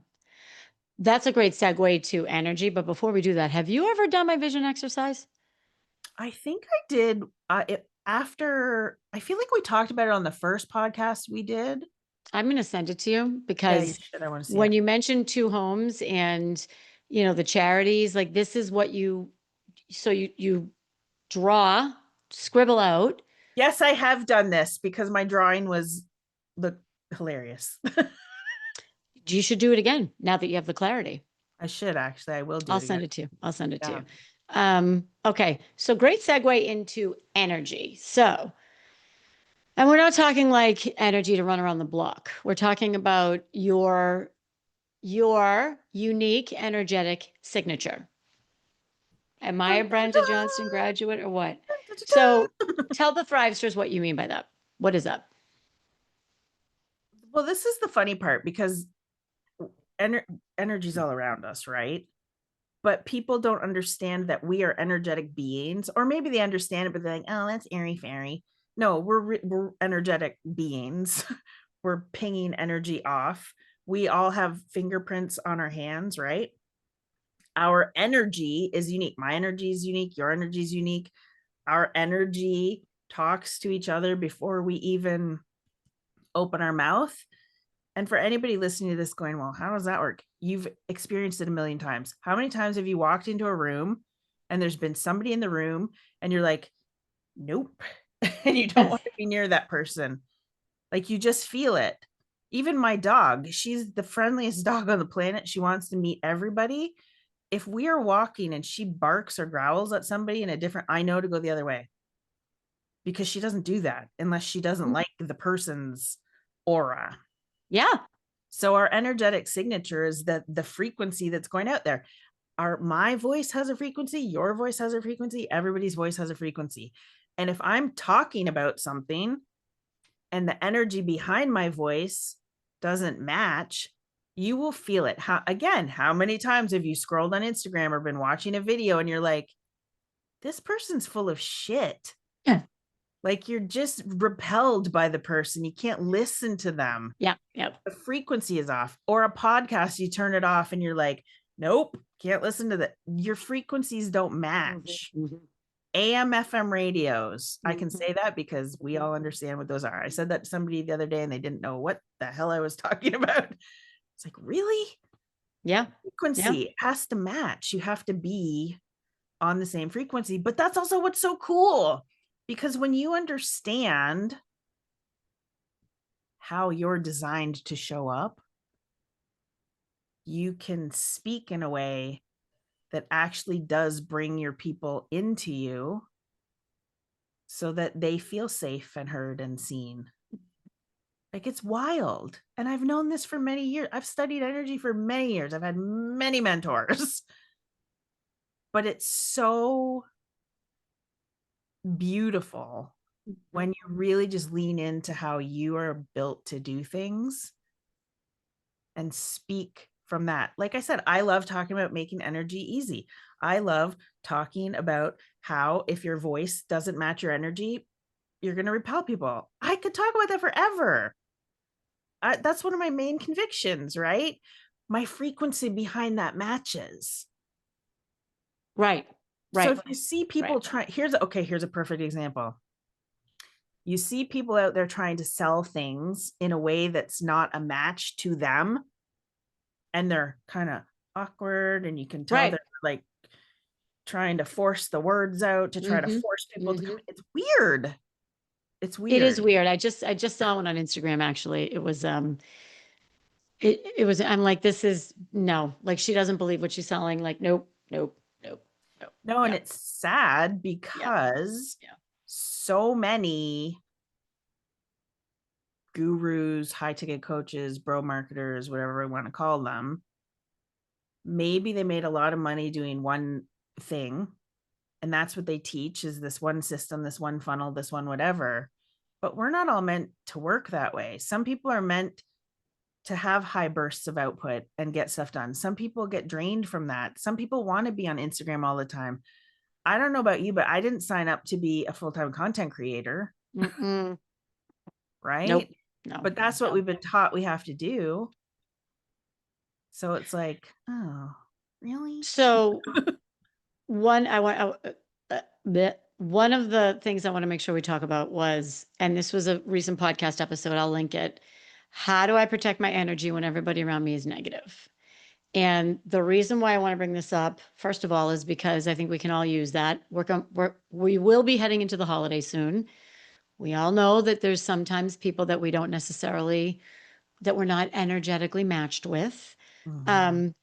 That's a great segue to energy, but before we do that, have you ever done my vision exercise? I think I did after, I feel like we talked about it on the first podcast we did. I'm gonna send it to you Yeah, you because should. I want to see when it. you mentioned 2 homes and, the charities, like, this is what you draw, scribble out. Yes, I have done this because my drawing was look hilarious. You should do it again now that you have the clarity. I should actually. I will do I'll it again. send it to you. I'll send it to Yeah. you. Okay, so great segue into energy. So, and we're not talking like energy to run around the block. We're talking about your unique energetic signature. Am I Dun, a dun, Brenda Johnston dun, graduate or what? dun, dun, So dun, dun. tell the Thrivesters what you mean by that. What is that? Well, this is the funny part because ener- energy's all around us, right? But people don't understand that we are energetic beings, or maybe they understand it, but they're like, "Oh, that's airy fairy." No, we're energetic beings. We're pinging energy off. We all have fingerprints on our hands, right? Our energy is unique. My energy is unique. Your energy is unique. Our energy talks to each other before we even open our mouth. And for anybody listening to this going, well, how does that work? You've experienced it a million times. How many times have you walked into a room and there's been somebody in the room and you're like, nope. And you don't want to be near that person. Like you just feel it. Even my dog, she's the friendliest dog on the planet. She wants to meet everybody. If we are walking and she barks or growls at somebody in a different, I know to go the other way because she doesn't do that unless she doesn't like the person's aura. Yeah. So our energetic signature is that the frequency that's going out there. My voice has a frequency, your voice has a frequency, everybody's voice has a frequency. And if I'm talking about something and the energy behind my voice doesn't match, you will feel it. How many times have you scrolled on Instagram or been watching a video and you're like, this person's full of shit? Yeah. Like you're just repelled by the person. You can't listen to them. Yeah. Yeah. The frequency is off. Or a podcast, you turn it off and you're like, nope, can't listen to that. Your frequencies don't match. Mhm. AM, FM radios. I can Mhm. say that because we all understand what those are. I said that to somebody the other day and they didn't know what the hell I was talking about. It's like, really? Yeah. Yeah. Frequency has to match. You have to be on the same frequency. But that's also what's so cool, because when you understand how you're designed to show up, you can speak in a way that actually does bring your people into you so that they feel safe and heard and seen. Like, it's wild. And I've known this for many years. I've studied energy for many years. I've had many mentors. But it's so beautiful when you really just lean into how you are built to do things and speak from that. Like I said, I love talking about making energy easy. I love talking about how if your voice doesn't match your energy, you're going to repel people. I could talk about that forever. That's one of my main convictions, right? My frequency behind that matches. Right. So Right. if you see people Right. here's a perfect example. You see people out there trying to sell things in a way that's not a match to them, and they're kind of awkward, and you can tell Right. they're like trying to force the words out to try to Mm-hmm. force people to come. Mm-hmm. It's weird. It's It is weird. weird. I just saw one on Instagram actually. It was, I'm like, this is no, like she doesn't believe what she's selling. Like, nope, nope, nope, nope. No, and Yeah. it's sad Yeah. because Yeah. so many gurus, high ticket coaches, bro marketers, whatever we want to call them, maybe they made a lot of money doing one thing, and that's what they teach is this one system, this one funnel, this one whatever. But we're not all meant to work that way. Some people are meant to have high bursts of output and get stuff done. Some people get drained from that. Some people want to be on Instagram all the time. I don't know about you, but I didn't sign up to be a full-time content creator, Mm-mm. right? Nope. No. But that's what No. we've been taught we have to do. So it's like, oh, really? So one, I want, one of the things I want to make sure we talk about was, and this was a recent podcast episode, I'll link it. How do I protect my energy when everybody around me is negative? And the reason why I want to bring this up, first of all, is because I think we can all use that. We will be heading into the holiday soon. We all know that there's sometimes people that we don't necessarily, that we're not energetically matched with. Mhm. Um,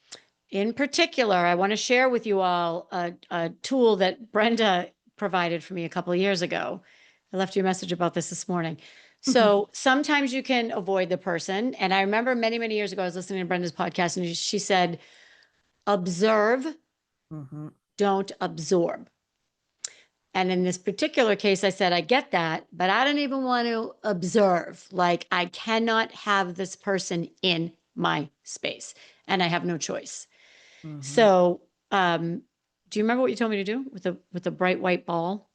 in particular, I want to share with you all a tool that Brenda provided for me a couple of years ago. I left you a message about this morning. So sometimes you can avoid the person. And I remember many, many years ago, I was listening to Brenda's podcast and she said, observe, Mhm. don't absorb. And in this particular case, I said, I get that, but I don't even want to observe. Like, I cannot have this person in my space, and I have no choice. Mhm. So, do you remember what you told me to do with the bright white ball?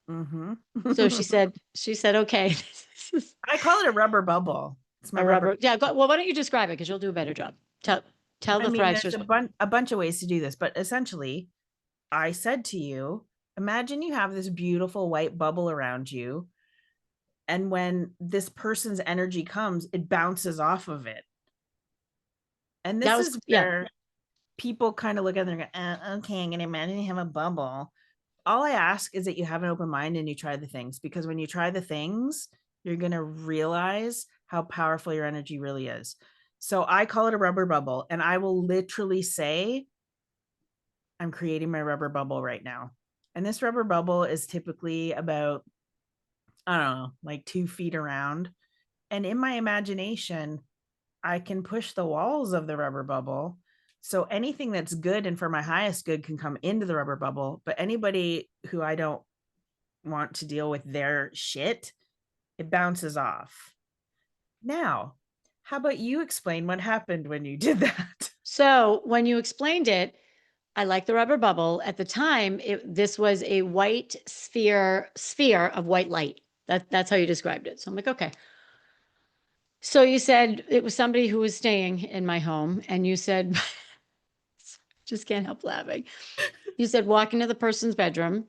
Mhm. So she said, okay, this is I call it a rubber bubble. It's my a rubber. rubber. Yeah. Well, why don't you describe it? Because you'll do a better job. Tell I the mean, there's Thrivesters. a bunch of ways to do this, but essentially, I said to you, imagine you have this beautiful white bubble around you, and when this person's energy comes, it bounces off of it. And That this was, is yeah. where people kind of look at it and go, okay, I'm gonna imagine you have a bubble. All I ask is that you have an open mind and you try the things, because when you try the things, you're gonna realize how powerful your energy really is. So I call it a rubber bubble, and I will literally say, I'm creating my rubber bubble right now. And this rubber bubble is typically about, I don't know, like 2 feet around. And in my imagination, I can push the walls of the rubber bubble. So anything that's good and for my highest good can come into the rubber bubble. But anybody who I don't want to deal with their shit, it bounces off. Now, how about you explain what happened when you did that? So when you explained it, I like the rubber bubble. At the time, this was a white sphere of white light. That's how you described it. So I'm like, okay. So you said it was somebody who was staying in my home, and you said, just can't help laughing. You said, walk into the person's bedroom,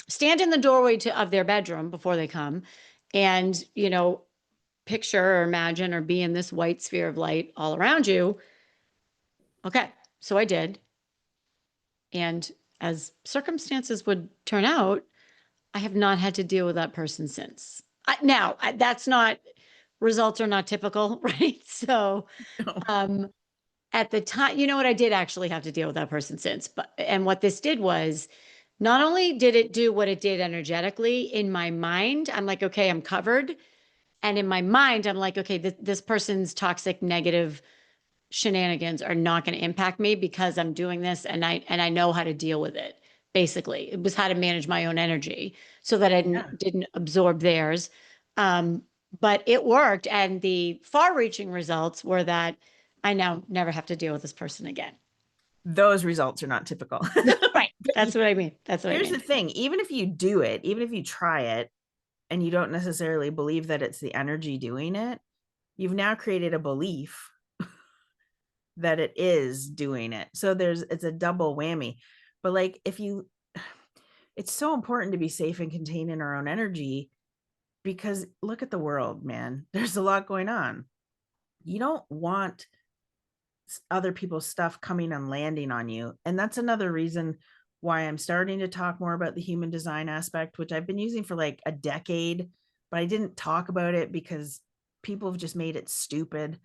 stand in the doorway of their bedroom before they come, and picture or imagine or be in this white sphere of light all around you. Okay, so I did, and as circumstances would turn out, I have not had to deal with that person since. Now, that's not, results are not typical, right? So, um, at the time, you know what? I did actually have to deal with that person since, but, and what this did was not only did it do what it did energetically in my mind, I'm like, okay, I'm covered. And in my mind, I'm like, okay, this person's toxic, negative shenanigans are not going to impact me because I'm doing this and I know how to deal with it. Basically, it was how to manage my own energy so that I Yeah. didn't absorb theirs. Um, but it worked, and the far-reaching results were that I now never have to deal with this person again. Those results are not typical. Right. That's what I mean. That's what I Here's mean. the thing, even if you do it, even if you try it and you don't necessarily believe that it's the energy doing it, you've now created a belief that it is doing it. So it's a double whammy. But like if you it's so important to be safe and contained in our own energy, because look at the world, man. There's a lot going on. You don't want other people's stuff coming and landing on you. And that's another reason why I'm starting to talk more about the human design aspect, which I've been using for like a decade, but I didn't talk about it because people have just made it stupid.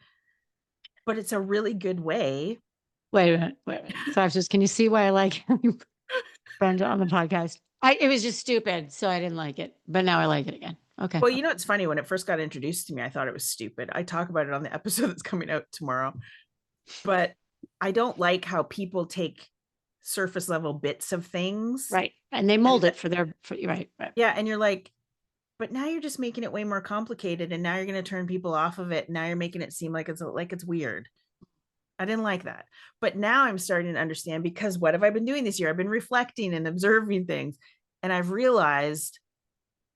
But it's a really good way. Wait a minute. Wait a minute. Thrivesters, can you see why I like Brenda on the podcast? It was just stupid, so I didn't like it, but now I like it again. Okay. Well, you know, it's funny when it first got introduced to me, I thought it was stupid. I talk about it on the episode that's coming out tomorrow, but I don't like how people take surface level bits of things. Right. And they mold it for their, right. Yeah. And you're like, but now you're just making it way more complicated. And now you're going to turn people off of it. Now you're making it seem like it's weird. I didn't like that. But now I'm starting to understand, because what have I been doing this year? I've been reflecting and observing things. And I've realized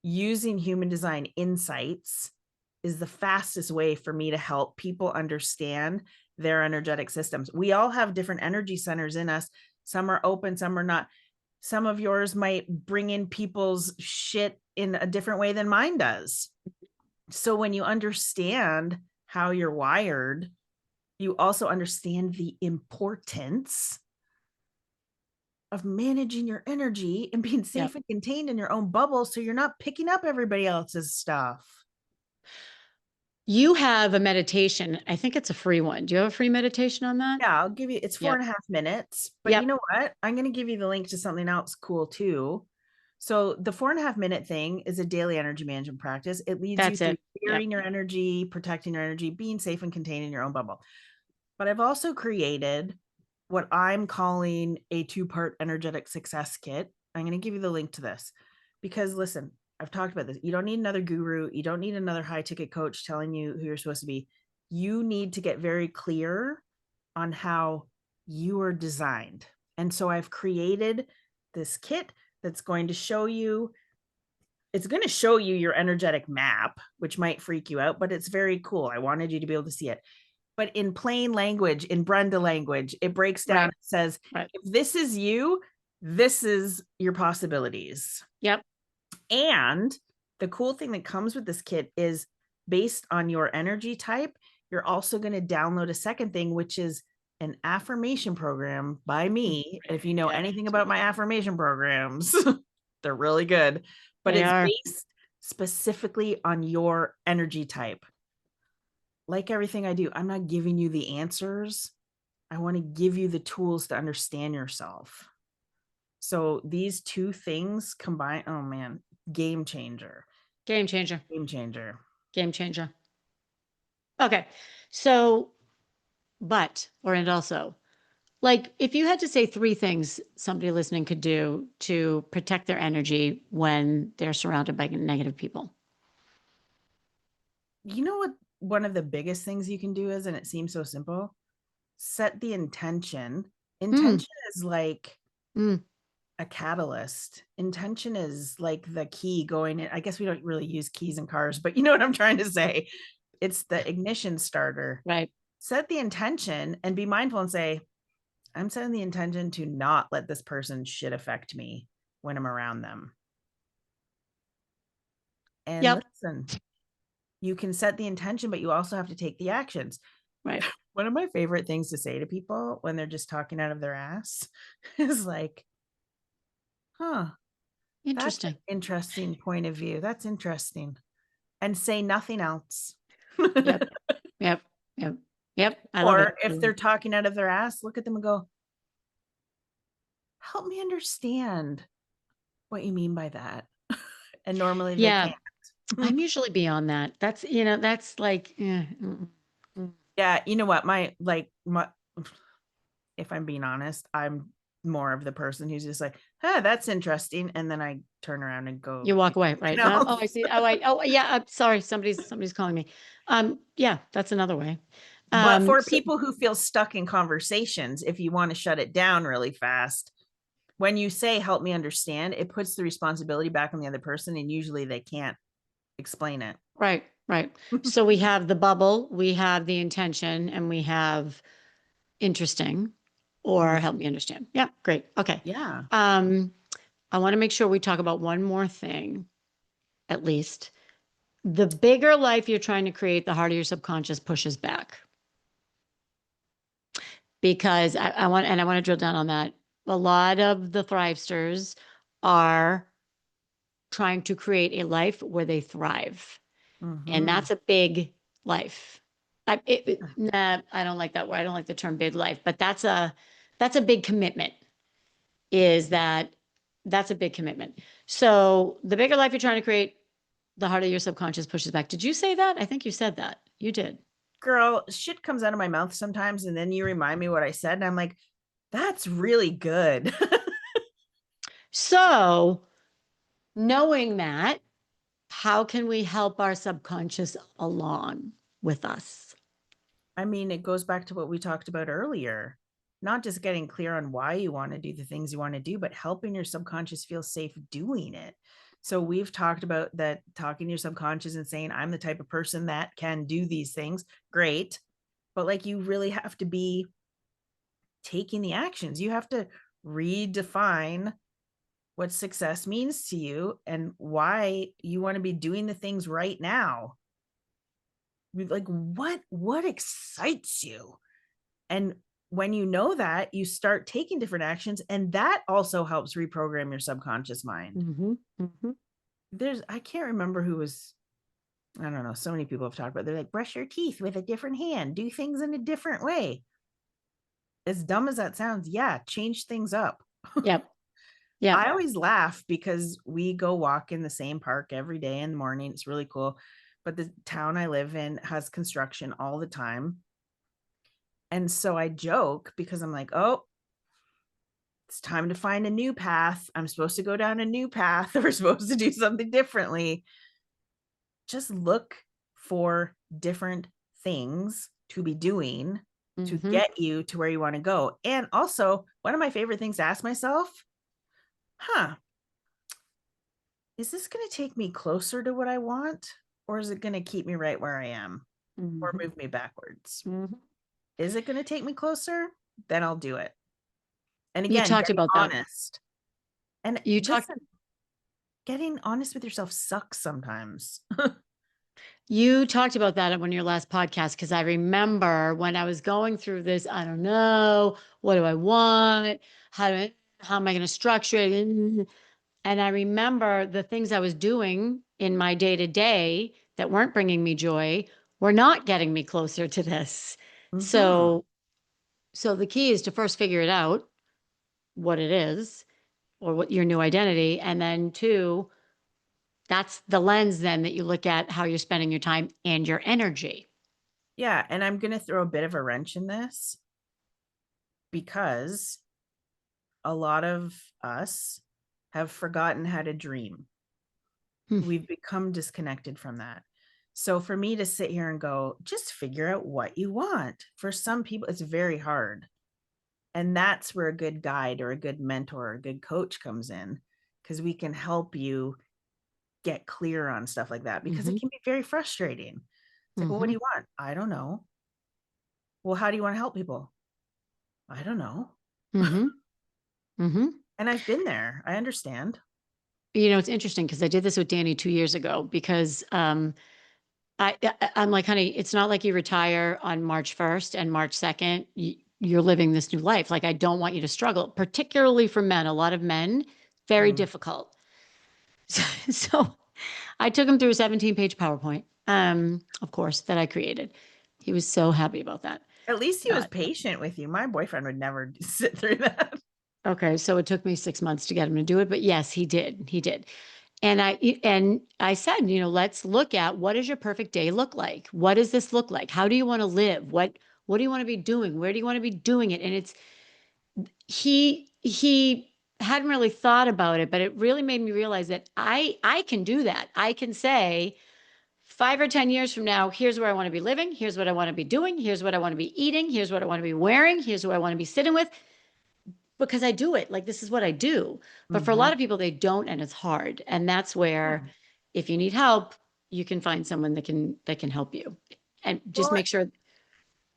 using human design insights is the fastest way for me to help people understand their energetic systems. We all have different energy centers in us. Some are open, some are not. Some of yours might bring in people's shit in a different way than mine does. So when you understand how you're wired, you also understand the importance of managing your energy and being safe and contained in your own bubble, so you're not picking up everybody else's stuff. You have a meditation. I think it's a free one. Do you have a free meditation on that? Yeah, I'll give you, it's 4.5 minutes, but you know what? I'm going to give you the link to something else cool too. So the 4.5 minute thing is a daily energy management practice. It leads you through clearing your energy, protecting your energy, being safe and contained in your own bubble. But I've also created what I'm calling a 2-part energetic success kit. I'm going to give you the link to this because listen, I've talked about this. You don't need another guru. You don't need another high ticket coach telling you who you're supposed to be. You need to get very clear on how you are designed. And so I've created this kit that's going to show you, it's going to show you your energetic map, which might freak you out, but it's very cool. I wanted you to be able to see it. But in plain language, in Brenda language, it breaks down. It says, if this is you, this is your possibilities. Yep. And the cool thing that comes with this kit is based on your energy type, you're also going to download a second thing, which is an affirmation program by me. If you know anything about my affirmation programs, they're really good, but it's based specifically on your energy type. Like everything I do, I'm not giving you the answers. I want to give you the tools to understand yourself. So these two things combine, oh man, game changer. Game changer. Game changer. Game changer. Okay. So, and also, like, if you had to say 3 things somebody listening could do to protect their energy when they're surrounded by negative people. You know what one of the biggest things you can do is, and it seems so simple, set the intention. Intention is like a catalyst. Intention is like the key going in. I guess we don't really use keys in cars, but you know what I'm trying to say. It's the ignition starter. Right. Set the intention and be mindful and say, I'm setting the intention to not let this person's shit affect me when I'm around them. And listen, you can set the intention, but you also have to take the actions. Right. One of my favorite things to say to people when they're just talking out of their ass is like, Huh. That's an Interesting. interesting point of view. That's interesting. And say nothing else. Yep. Yep. Yep. Yep. I love it. Or if they're talking out of their ass, look at them and go, help me understand what you mean by that. And normally they Yeah. can't. I'm usually beyond that. That's, that's like, Yeah, you know what? If I'm being honest, I'm more of the person who's just like, that's interesting. And then I turn around and go you walk do away, something right? Oh, else. I see. Yeah. I'm sorry. Somebody's calling me. Yeah, that's another way. But for So people who feel stuck in conversations, if you want to shut it down really fast, when you say help me understand, it puts the responsibility back on the other person, and usually they can't explain it. right, right. So we have the bubble, we have the intention, and we have interesting or Mhm. help me understand. Yeah, great. Okay. Yeah. Um, I want to make sure we talk about one more thing, at least. The bigger life you're trying to create, the harder your subconscious pushes back. Because I want to drill down on that. A lot of the Thrivesters are trying to create a life where they thrive. And Mm-hmm. that's a big life. Nah, I don't like that word. I don't like the term big life, but that's a big commitment. Is that that's a big commitment. So the bigger life you're trying to create, the harder your subconscious pushes back. Did you say that? I think you said that. You did. Girl, shit comes out of my mouth sometimes, and then you remind me what I said, and I'm like, that's really good. So knowing that, how can we help our subconscious along with us? I mean, it goes back to what we talked about earlier. Not just getting clear on why you want to do the things you want to do, but helping your subconscious feel safe doing it. So we've talked about that, talking to your subconscious and saying, I'm the type of person that can do these things. Great. But like, you really have to be taking the actions. You have to redefine what success means to you and why you want to be doing the things right now. Like, what excites you? And when you know that, you start taking different actions, and that also helps reprogram your subconscious mind. Mm-hmm, mm-hmm. I can't remember who was, I don't know, so many people have talked about, they're like, brush your teeth with a different hand, do things in a different way. As dumb as that sounds, yeah, change things up. Yep. Yep. I always laugh because we go walk in the same park every day in the morning. It's really cool. But the town I live in has construction all the time. And so I joke because I'm like, oh, it's time to find a new path. I'm supposed to go down a new path. We're supposed to do something differently. Just look for different things to be doing to Mm-hmm. get you to where you want to go. And also, one of my favorite things to ask myself, is this going to take me closer to what I want? Or is it going to keep me right where I am or Mm-hmm. move me backwards? Mm-hmm. Is it going to take me closer? Then I'll do it. And You again, talked getting about that. honest. And You talked listen, getting honest with yourself sucks sometimes. you talked about that on one of your last podcasts because I remember when I was going through this, I don't know, what do I want? How am I going to structure it? And I remember the things I was doing in my day to day that weren't bringing me joy were not getting me closer to this. Mm-hmm. So the key is to first figure it out, what it is, or what your new identity, and then two, that's the lens then that you look at how you're spending your time and your energy. Yeah. And I'm going to throw a bit of a wrench in this because a lot of us have forgotten how to dream. Hmm. We've become disconnected from that. So for me to sit here and go, just figure out what you want. For some people, it's very hard. And that's where a good guide or a good mentor or a good coach comes in, because we can help you get clear on stuff like that, because it Mhm. can be very frustrating. It's like, well, what do Mhm. you want? I don't know. Well, how do you want to help people? I don't know. Mhm. Mhm. And I've been there. I understand. It's interesting because I did this with Danny 2 years ago because, I'm like, "Honey, it's not like you retire on March 1st and March 2nd, you're living this new life. Like, I don't want you to struggle," particularly for men. A lot of men very difficult. So I took him through a 17-page PowerPoint, of course, that I created. He was so happy about that. At least he was patient with you. My boyfriend would never sit through that. Okay, so it took me 6 months to get him to do it, but yes, he did. He did. And I said, let's look at, what does your perfect day look like? What does this look like? How do you want to live? What do you want to be doing? Where do you want to be doing it? And he hadn't really thought about it, but it really made me realize that I can do that. I can say 5 or 10 years from now, here's where I want to be living. Here's what I want to be doing. Here's what I want to be eating. Here's what I want to be wearing. Here's who I want to be sitting with, because I do it. Like, this is what I do. But for a lot of people, they don't, and it's hard. And that's where, if you need help, you can find someone that can help you. And just make sure.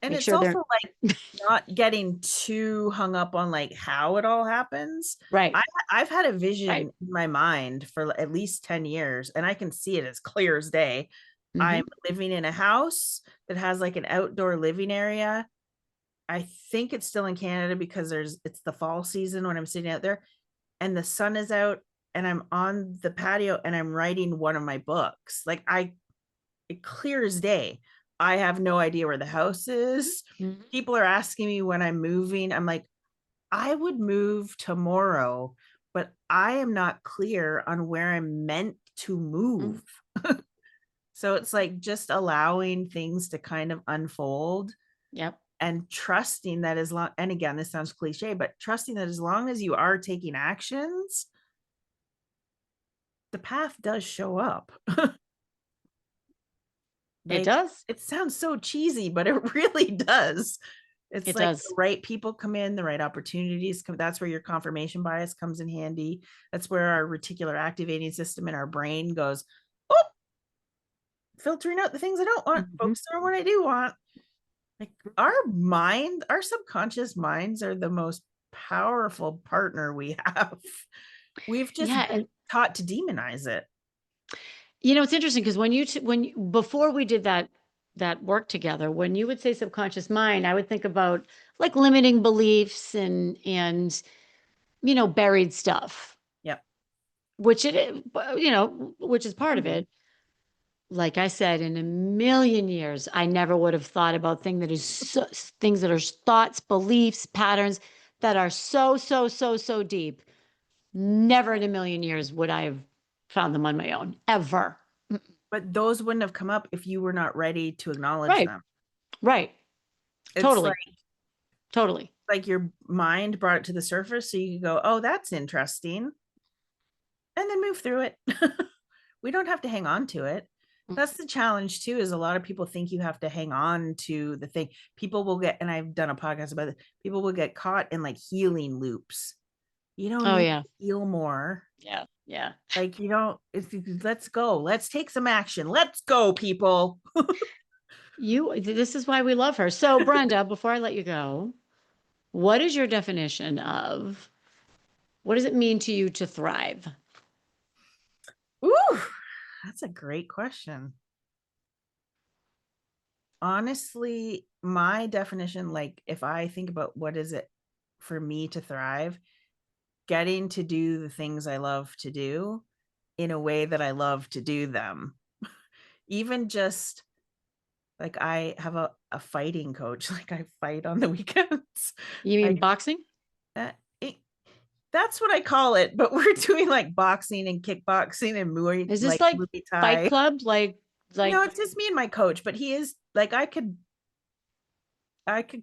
And it's also like not getting too hung up on like how it all happens. Right. I've had a vision in my mind for at least 10 years, and I can see it as clear as day. I'm living in a house that has like an outdoor living area. I think it's still in Canada because it's the fall season when I'm sitting out there, and the sun is out, and I'm on the patio and I'm writing one of my books. Like, it clear as day. I have no idea where the house is. People are asking me when I'm moving. I'm like, I would move tomorrow, but I am not clear on where I'm meant to move. So it's like just allowing things to kind of unfold. Yep. And trusting that and again, this sounds cliche, but trusting that as long as you are taking actions, the path does show up. It does. It sounds so cheesy, but it really does. It's it like does. The right people come in, the right opportunities come. That's where your confirmation bias comes in handy. That's where our reticular activating system in our brain goes, oh, filtering out the things I don't want, focusing on what I do want. Like, our subconscious minds are the most powerful partner we have. We've just been taught to demonize it. It's interesting because before we did that work together, when you would say subconscious mind, I would think about like limiting beliefs and buried stuff. Yep. Which which is part of it. Like I said, in a million years, I never would have thought about things that are thoughts, beliefs, patterns that are so, so, so, so deep. Never in a million years would I have found them on my own, ever. But those wouldn't have come up if you were not ready to acknowledge them. Right. It's totally. Totally. Like your mind brought it to the surface so you could go, oh, that's interesting. And then move through it. We don't have to hang on to it. That's the challenge too, is a lot of people think you have to hang on to the thing. People will get, and I've done a podcast about it, people will get caught in like healing loops. You don't need to heal more. Yeah. Yeah. Like, let's go. Let's take some action. Let's go, people. This is why we love her. So Brenda, before I let you go, what is your definition of, what does it mean to you to thrive? Ooh, that's a great question. Honestly, my definition, like if I think about what is it for me to thrive, getting to do the things I love to do in a way that I love to do them. Even just like I have a fighting coach, like I fight on the weekends. You mean boxing? That's what I call it, but we're doing like boxing and kickboxing and Muay. Is this like Fight Club? Like no, it's just me and my coach, but he is like, I could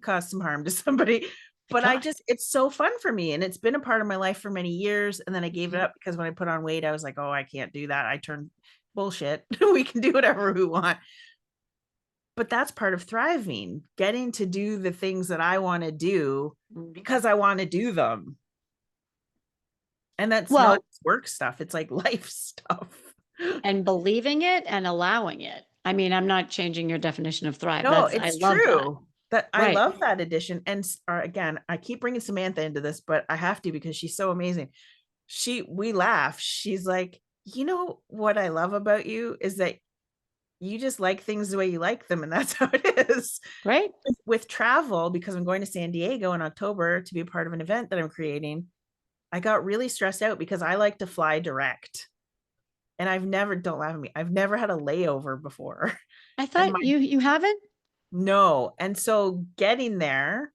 cause some harm to somebody, but it's so fun for me. And it's been a part of my life for many years. And then I gave it up because when I put on weight, I was like, oh, I can't do that. I turned bullshit. We can do whatever we want. But that's part of thriving, getting to do the things that I want to do because I want to do them. And that's not work stuff. It's like life stuff. And believing it and allowing it. I mean, I'm not changing your definition of thrive. No, it's true. I love that addition. And again, I keep bringing Samantha into this, but I have to because she's so amazing. We laugh. She's like, you know what I love about you is that you just like things the way you like them. And that's how it is. Right. With travel, because I'm going to San Diego in October to be a part of an event that I'm creating. I got really stressed out because I like to fly direct. And don't laugh at me, I've never had a layover before. I And thought you haven't? no. And so getting there,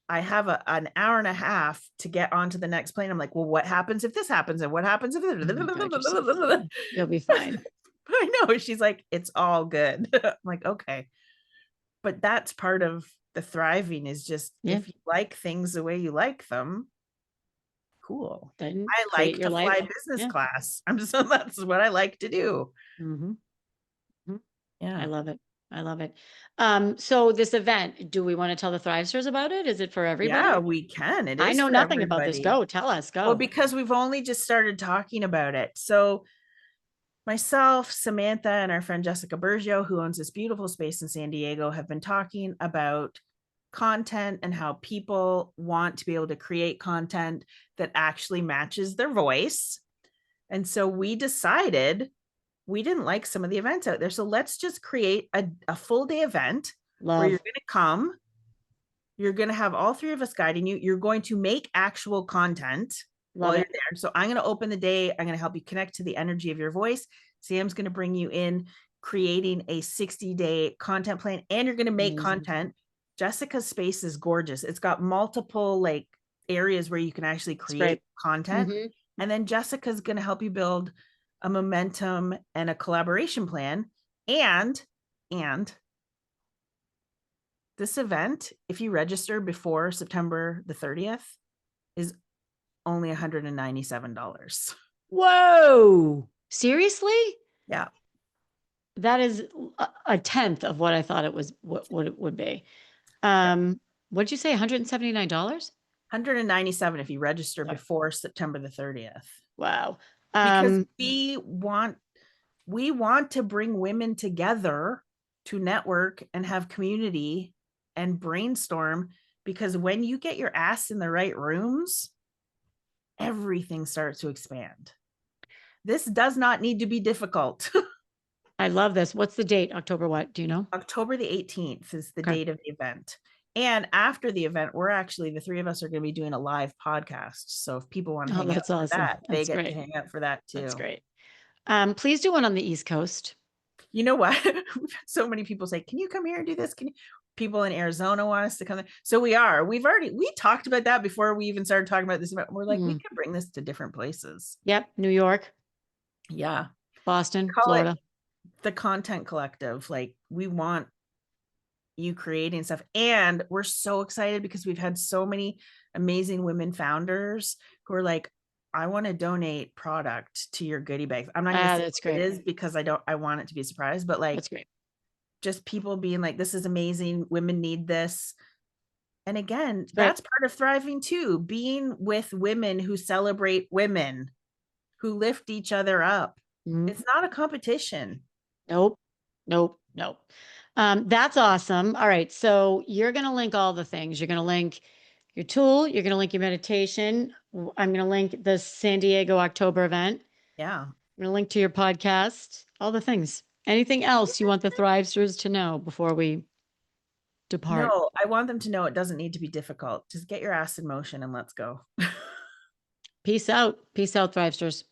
I have an hour and a half to get onto the next plane. I'm like, well, what happens if this happens? And what happens if Oh my God, you're so funny. You'll be fine. I know. She's like, it's all good. I'm like, okay. But that's part of the thriving, is just Yeah. if you like things the way you like them, cool. Then I create like your to fly life. business Yeah. class. I'm just that's what I like to do. Hmm. I Yeah. love it. I love it. So this event, do we want to tell the Thrivesters about it? Is it for everybody? Yeah, we can. It I is know for nothing about this. everybody. Go, tell us, Well, go. because we've only just started talking about it. So myself, Samantha, and our friend Jessica Bergio, who owns this beautiful space in San Diego, have been talking about content and how people want to be able to create content that actually matches their voice. And so we decided we didn't like some of the events out there. So let's just create a full day event where you're Love, going to come. You're going to have all three of us guiding you. You're going to make actual content while love you're it. there. So I'm going to open the day. I'm going to help you connect to the energy of your voice. Sam's going to bring you in, creating a 60-day content plan, and you're going to make Amazing. content. Jessica's space is gorgeous. It's got multiple like areas where you can actually It's great. create content. Hmm. And then Jessica's going to help you build a momentum and a collaboration plan. And this event, if you register before September the 30th, is only $197. Whoa. Seriously? Yeah. That is a tenth of what I thought it was, what it would be. Yeah. What'd you say? $179? 197 if you register Sorry. before September the 30th. Wow. Because we want to bring women together to network and have community and brainstorm, because when you get your ass in the right rooms, everything starts to expand. This does not need to be difficult. I love this. What's the date? October what? Do you know? October the 18th is the Okay. date of the event. And after the event, the three of us are going to be doing a live podcast. So if people want to Oh, hang out that's for awesome. that, they That's get to great. hang out for that That's too. great. Please do one on the East Coast. You know what? We've had so many people say, can you come here and do this? Can you? People in Arizona want us to come there. So we talked about that before we even started talking about this event. We're like, we can bring this to different places. Yep. New York, Yeah. Boston, Call it Florida. the Content Collective. Like, we want you creating stuff. And we're so excited because we've had so many amazing women founders who are like, I want to donate product to your goodie bags. I'm not going to say That's what it great. is because I want it to be a surprise, but like, That's great. just people being like, this is amazing. Women need this. And again, Great. that's part of thriving too, being with women who celebrate women, who lift each other up. Mhm. It's not a competition. Nope. Nope. Nope. That's awesome. All right. So you're going to link all the things. You're going to link your tool. You're going to link your meditation. I'm going to link the San Diego October event. Yeah. I'm going to link to your podcast, all the things. Anything else you want the Thrivesters to know before we depart? No, I want them to know it doesn't need to be difficult. Just get your ass in motion and let's go. Peace out. Peace out, Thrivesters.